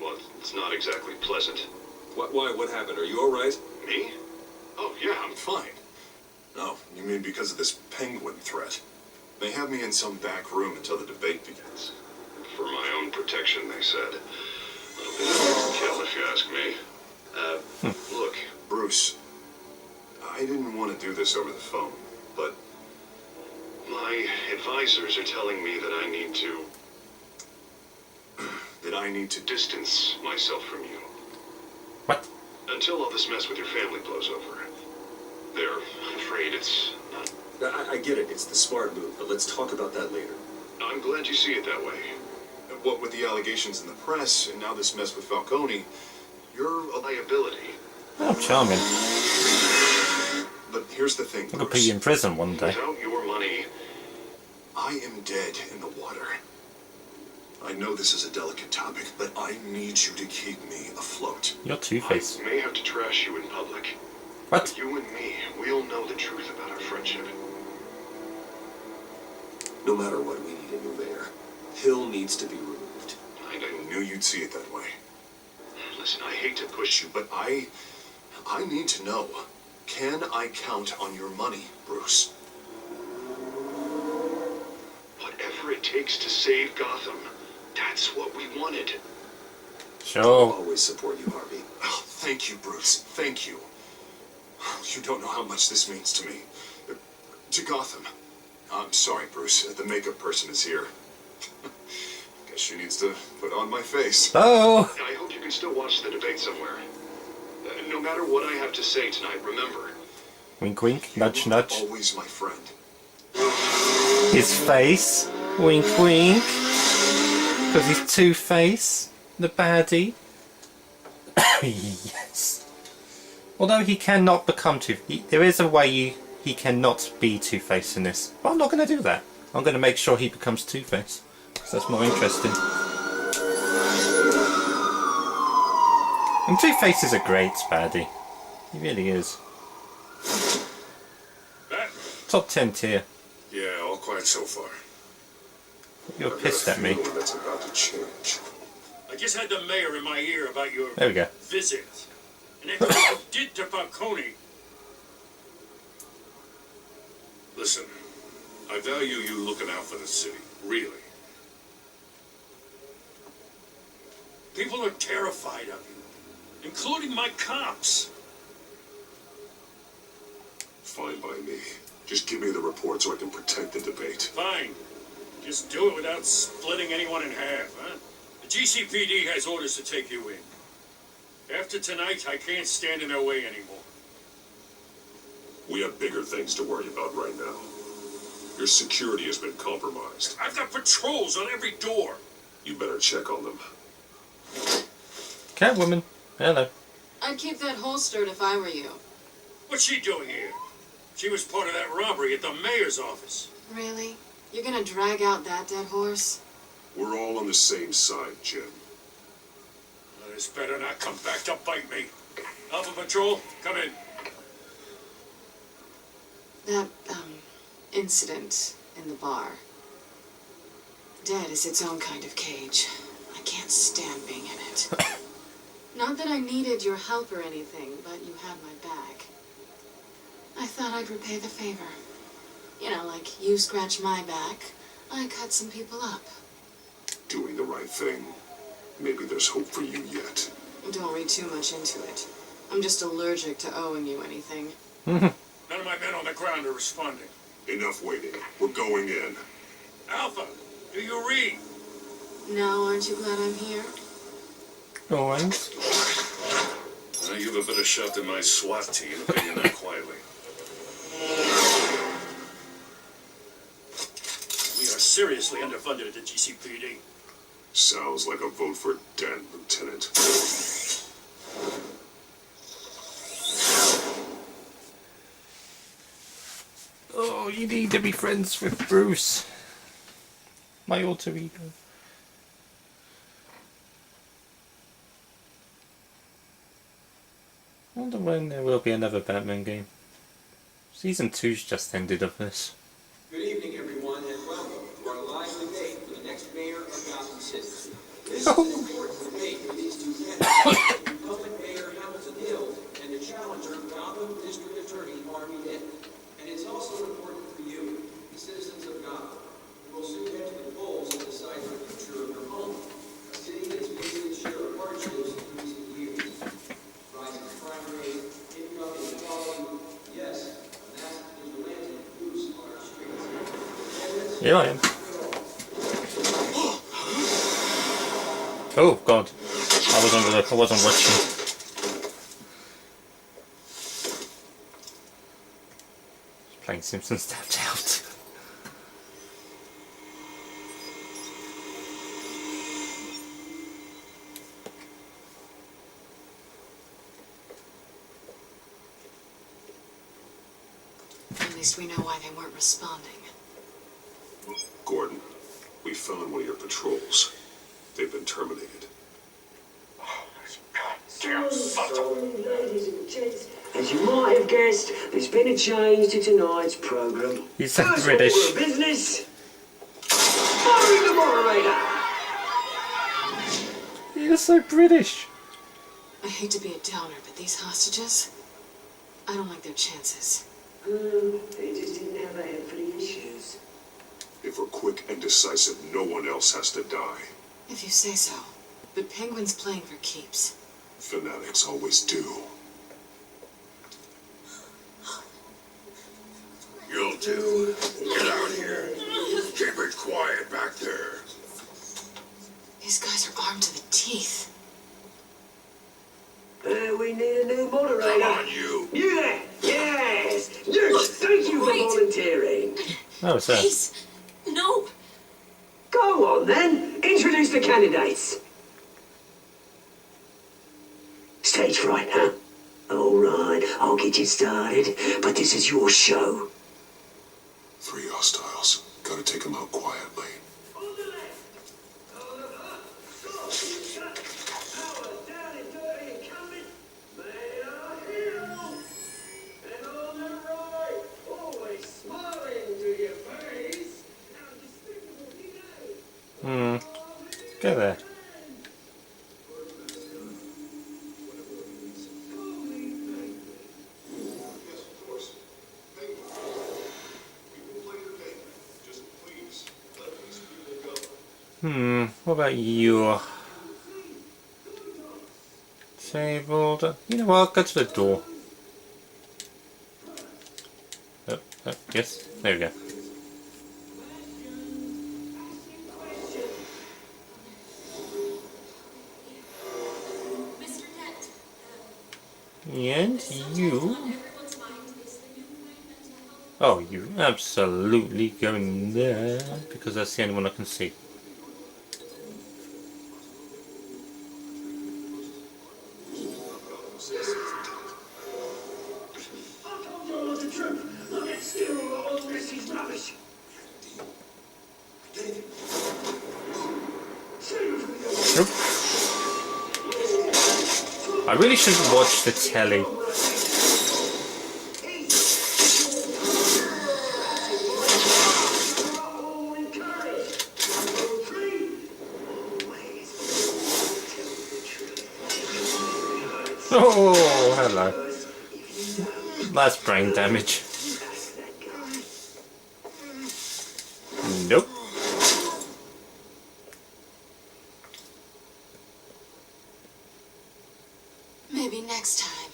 well, it's not exactly pleasant. Why? What happened? Are you alright? Me? Oh, yeah, I'm fine. No, you mean because of this penguin threat? They have me in some back room until the debate begins. For my own protection, they said. A little bit of kill, if you ask me. Look, Bruce, I didn't want to do this over the phone, but my advisors are telling me that I need to distance myself from you. What? Until all this mess with your family blows over. They're afraid it's not... I get it. It's the smart move, but let's talk about that later. I'm glad you see it that way. what with the allegations in the press and now this mess with Falcone, you're a liability. Oh, charming. But here's the thing, I could put you in prison one day. Without your money... I am dead in the water. I know this is a delicate topic, but I need you to keep me afloat. You're Two-Face. I may have to trash you in public. What? But you and me, we'll know the truth about our friendship. No matter what, we need a new mayor. Hill needs to be removed. I knew you'd see it that way. Listen, I hate to push you, But I need to know. Can I count on your money, Bruce? whatever it takes to save Gotham, that's what we wanted. I'll Sure. always support you, Harvey. Oh, thank you, Bruce. Thank you. You don't know how much this means to me. To Gotham. I'm sorry, Bruce. The makeup person is here. Guess she needs to put on my face. Oh! I hope you can still watch the debate somewhere. No matter what I have to say tonight, remember. Wink wink, nudge nudge. Always my friend. His face. Wink wink. Because he's Two-Face. The baddie. Yes. Although he cannot become there is a way he cannot be Two-Face in this. But I'm not going to do that. I'm going to make sure he becomes Two-Face. Because that's more interesting. And Two-Face is a great baddie. He really is. Top 10 tier. Yeah, all quiet so far. You're pissed at me. That's about to change. I just had the mayor in my ear about your There we go. visit. And everything you did to Falcone. Listen, I value you looking out for the city. Really. People are terrified of you, including my cops. Fine by me. Just give me the report so I can protect the debate. Fine. Just do it without splitting anyone in half, huh? The GCPD has orders to take you in. After tonight, I can't stand in their way anymore. We have bigger things to worry about right now. Your security has been compromised. I've got patrols on every door. You better check on them. Catwoman. Hello. I'd keep that holstered if I were you. What's she doing here? She was part of that robbery at the mayor's office. Really? You're gonna drag out that dead horse? We're all on the same side, Jim. Well, this better not come back to bite me. Alpha Patrol, come in. That, incident in the bar. Dead is its own kind of cage. I can't stand being in it. Not that I needed your help or anything, but you had my back. I thought I'd repay the favor. You know, like you scratch my back, I cut some people up. Doing the right thing. Maybe there's hope for you yet. Don't read too much into it. I'm just allergic to owing you anything. None of my men on the ground are responding. Enough waiting. We're going in. Alpha, do you read? No, aren't you glad I'm here? Always. I give a better shot than my SWAT team, opinion that quietly. We are seriously underfunded at the GCPD. Sounds like a vote for Dent, Lieutenant. Oh, you need to be friends with Bruce. My alter ego. I wonder when there will be another Batman game. Season 2's just ended of this. Good evening, everyone, and welcome to our live debate for the next mayor of Gotham City. This is an important debate for these two candidates, incumbent Mayor Hamilton Hill and the challenger, Gotham District Attorney Harvey Dent. And it's also important for you, the citizens of Gotham, who will soon head to the polls and decide the future of your home, a city that's faced its share of hardships in recent years. Rising crime rate, income inequality, yes, a mass vigilante loose on our streets. Here I am. Oh God, I wasn't watching. Playing Simpsons tapped out. At least we know why they weren't responding. Gordon, we found one of your patrols. They've been terminated. Ladies and gents, as you might have guessed, there's been a change to tonight's programme. He's so First British. order of business. Firing the moderator. You're so British. I hate to be a downer, but these hostages, I don't like their chances. They just didn't have a head for the issues. If we're quick and decisive, no one else has to die. If you say so. But Penguin's playing for keeps. Fanatics always do. You two, get out here. Keep it quiet back there. These guys are armed to the teeth. We need a new moderator. Come on, you. You there? Yes. Yes. Thank you for volunteering. Oh, what's that? Please, no. Go on then. Introduce the candidates. Stage fright, huh? All right, I'll get you started, but this is your show. 3 hostiles. Gotta take them out quietly. Go there. What about you? Disabled. You know what? Go to the door. Oh, yes. There we go. And you? Oh, you absolutely going there because that's the only one I can see. Nope. I really shouldn't watch the telly. Oh, hello. That's brain damage. Nope. Maybe next time.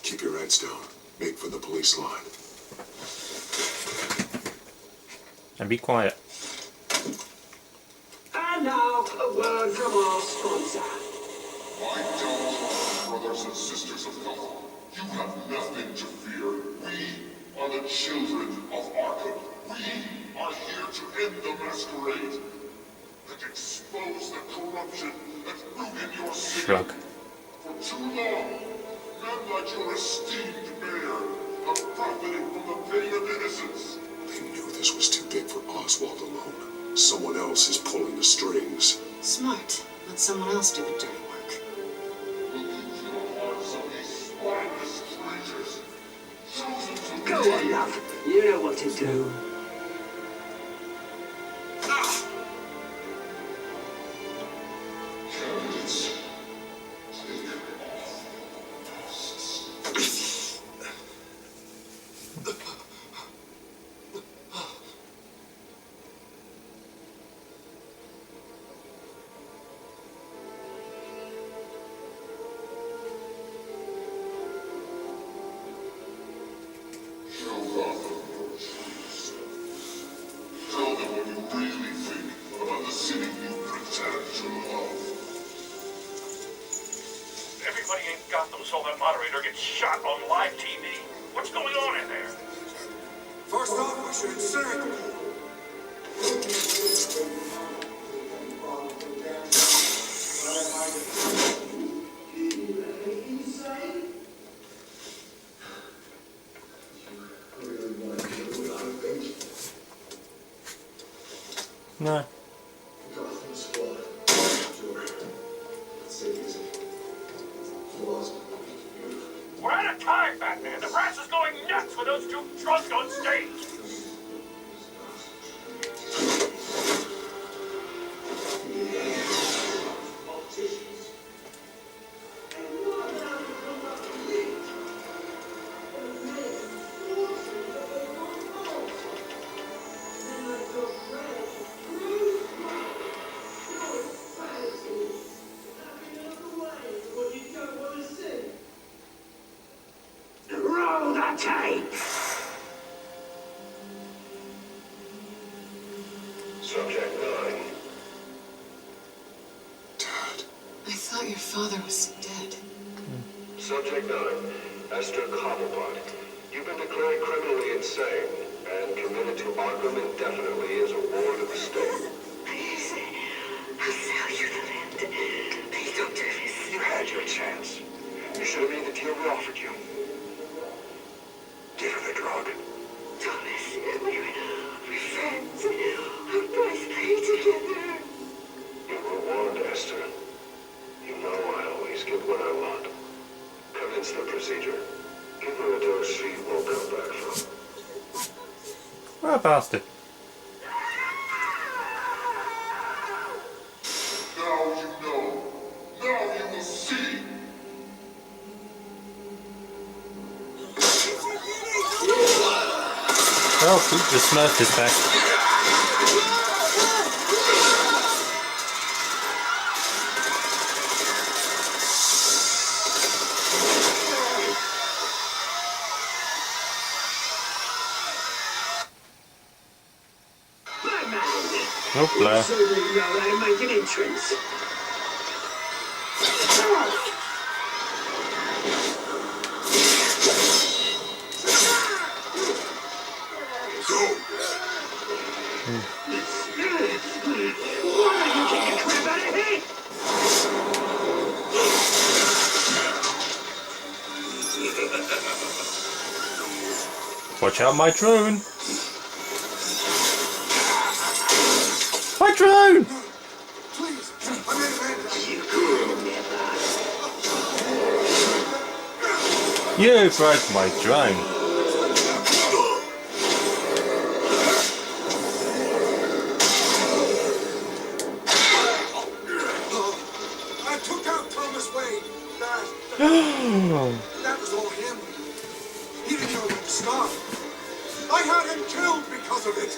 Keep your heads down. Make for the police line. And be quiet. And now, a word from our sponsor. My Telltale brothers and sisters of Gotham, you have nothing to fear. We are the children of Arkham. We are here to end the masquerade and expose the corruption that ruined your city. Shrug. For too long, men like your esteemed mayor have profited from the pain of innocence. They knew this was too big for Oswald alone. Someone else is pulling the strings. Smart. Let someone else do the dirty work. Look into the hearts of these spineless creatures, chosen to Go on, love. You know what to do. Candidates, take off masks. Show Gotham your true self. Tell them what you really think about the city you pretend to love. Everybody in Gotham saw that moderator get shot on live TV. What's going on in there? First off, we should incinerate the pool. No. We're out of time, Batman. The brass is going nuts with those two drunks on stage. party. Subject 9. I thought your father was dead. Subject 9. Esther Cobblepot. You've been declared criminally insane and committed to Arkham indefinitely as a ward of the state. Please, I'll sell you the land. Please don't do this. You had your chance. You should have made the deal we offered you. Give her the drug. Thomas, we're friends. Our price paid together. You were warned, Esther. You know I always get what I want. Commence the procedure. Give her a dose she won't come back from. What a bastard. Now you know. Now you will see. Oh, the Smurf is back. Oh, Blair. So that you know how to make an entrance. Why don't you kick the crap out of here? Watch out, my drone! My drone! Please, I'm in You could never. You broke my drone. I took out Thomas Wayne. That was all him. He didn't know when to stop. I had him killed because of it.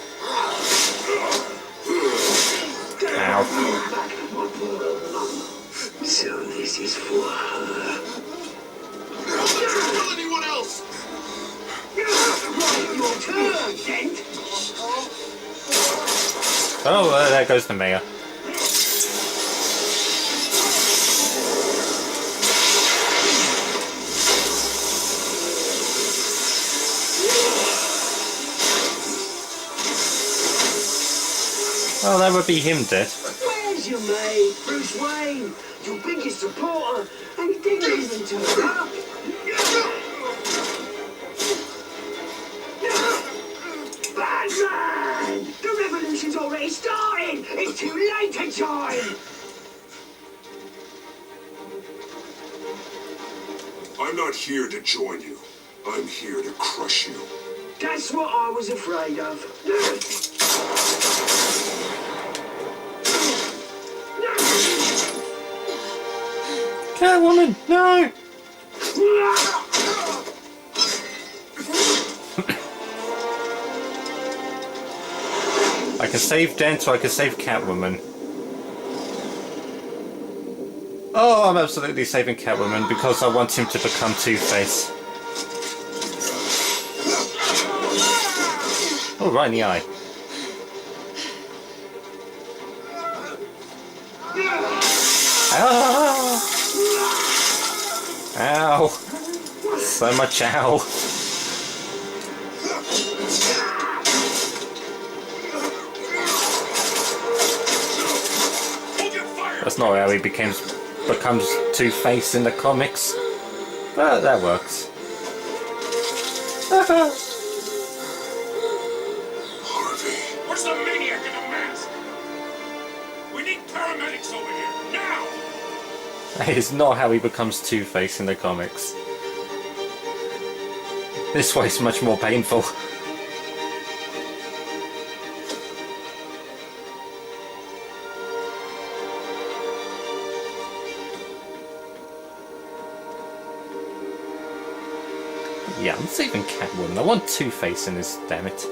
So this is for her. Don't let her kill anyone else! Right, your turn, Dent. Oh, there goes the mayor. Well, that would be him dead. Where's your mate, Bruce Wayne? Your biggest supporter, and he didn't even turn up. Batman! The revolution's already started! It's too late to join! I'm not here to join you. I'm here to crush you. That's what I was afraid of. Catwoman, no! I can save Dent or I can save Catwoman. Oh, I'm absolutely saving Catwoman because I want him to become Two-Face. Oh, right in the eye. Ow! Ow! So much ow! That's not how he becomes Two-Face in the comics. But that works. Harvey. Where's the maniac in the mask? We need paramedics over here, now! That is not how he becomes Two-Face in the comics. This way's much more painful. Yeah, I'm saving Catwoman. I want Two-Face in this, damn it.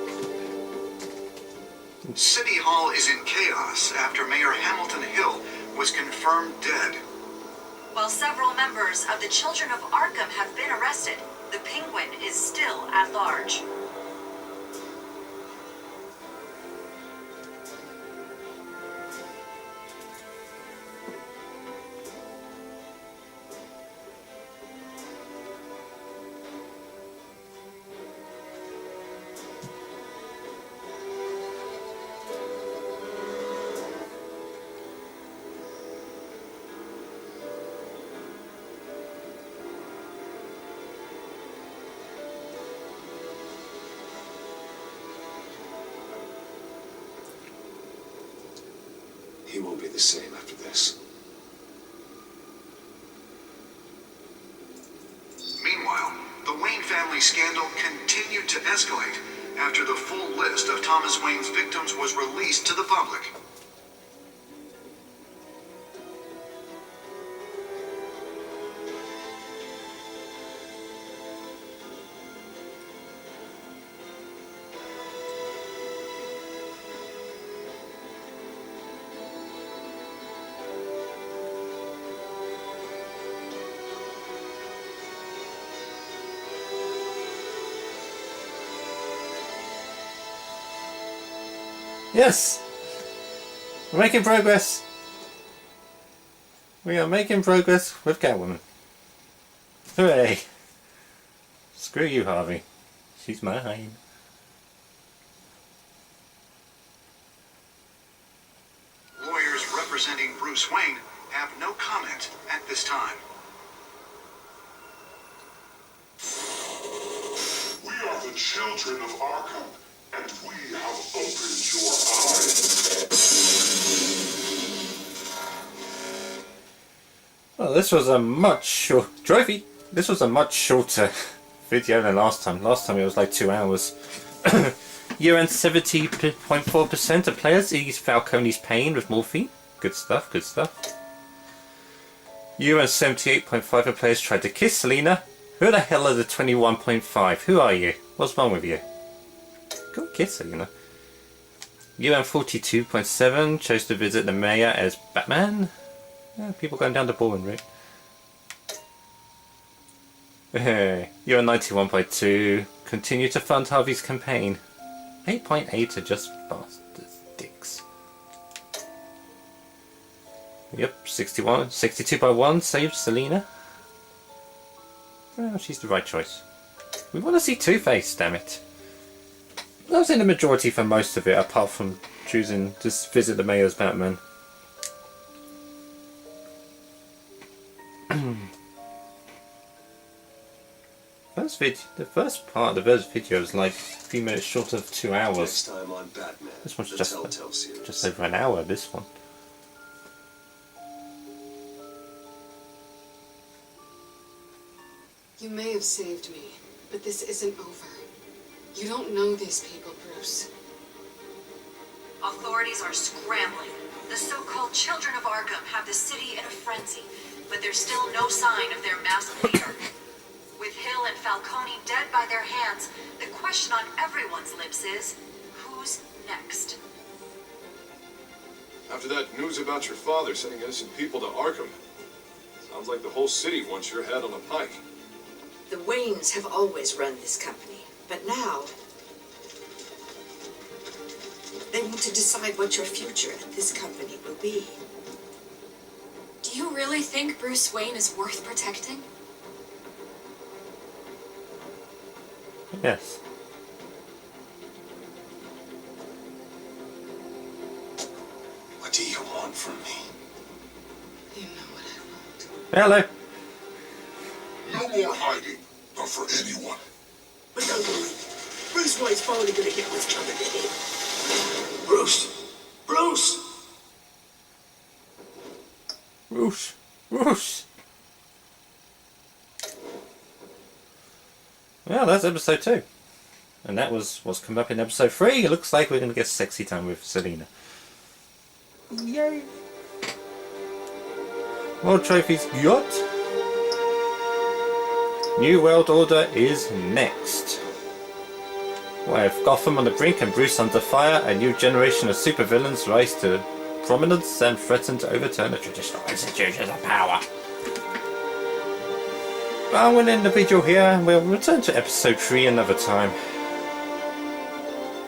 City Hall is in chaos after Mayor Hamilton Hill was confirmed dead. While several members of the Children of Arkham have been arrested, the Penguin is still at large. He won't be the same after this. Meanwhile, the Wayne family scandal continued to escalate after the full list of Thomas Wayne's victims was released to the public. Yes! We're making progress! We are making progress with Catwoman. Hooray! Screw you, Harvey. She's mine. Lawyers representing Bruce Wayne have no comment at this time. We are the children of Arkham, and we have opened your eyes. Well, this was a much short... Trophy! This was a much shorter video than last time. Last time it was like 2 hours. Year-end 70.4% of players ease Falcone's pain with morphine. Good stuff, good stuff. Year-end 78.5% of players tried to kiss Selina. Who the hell are the 21.5%? Who are you? What's wrong with you? Go kiss Selina. Year-end 42.7% chose to visit the mayor as Batman. Yeah, people going down the boring route. You're 91.2. Continue to fund Harvey's campaign. 8.8 are just bastards, dicks. Yep, 62.1 saves Selina. Well, she's the right choice. We want to see Two-Face, damn it. I was in the majority for most of it, apart from choosing to visit the mayor's Batman. The first part of the first video is like a few minutes short of 2 hours. Next time on Batman, This one's the just Telltale series. over an hour, this one. You may have saved me, but this isn't over. You don't know these people, Bruce. Authorities are scrambling. The so-called Children of Arkham have the city in a frenzy, but there's still no sign of their masked leader. With Hill and Falcone dead by their hands, the question on everyone's lips is, who's next? After that news about your father sending innocent people to Arkham, sounds like the whole city wants your head on a pike. The Waynes have always run this company, but now they want to decide what your future at this company will be. Do you really think Bruce Wayne is worth protecting? Yes. What do you want from me? You know what I want. Hello. No more hiding, not for anyone. But don't worry. Bruce Wayne's finally gonna get what's coming to him. Bruce! Bruce! Whoosh. Whoosh. Well, that's episode 2. And that was what's come up in episode 3. It looks like we're going to get sexy time with Selina. Yay! More trophies got. New World Order is next. With Gotham on the brink and Bruce under fire, a new generation of supervillains rise to prominence and threaten to overturn the traditional institutions of power. I'm going to end the video here and we'll return to episode 3 another time.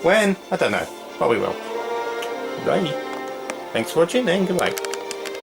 When? I don't know, but we will. Bye. Thanks for watching and goodbye.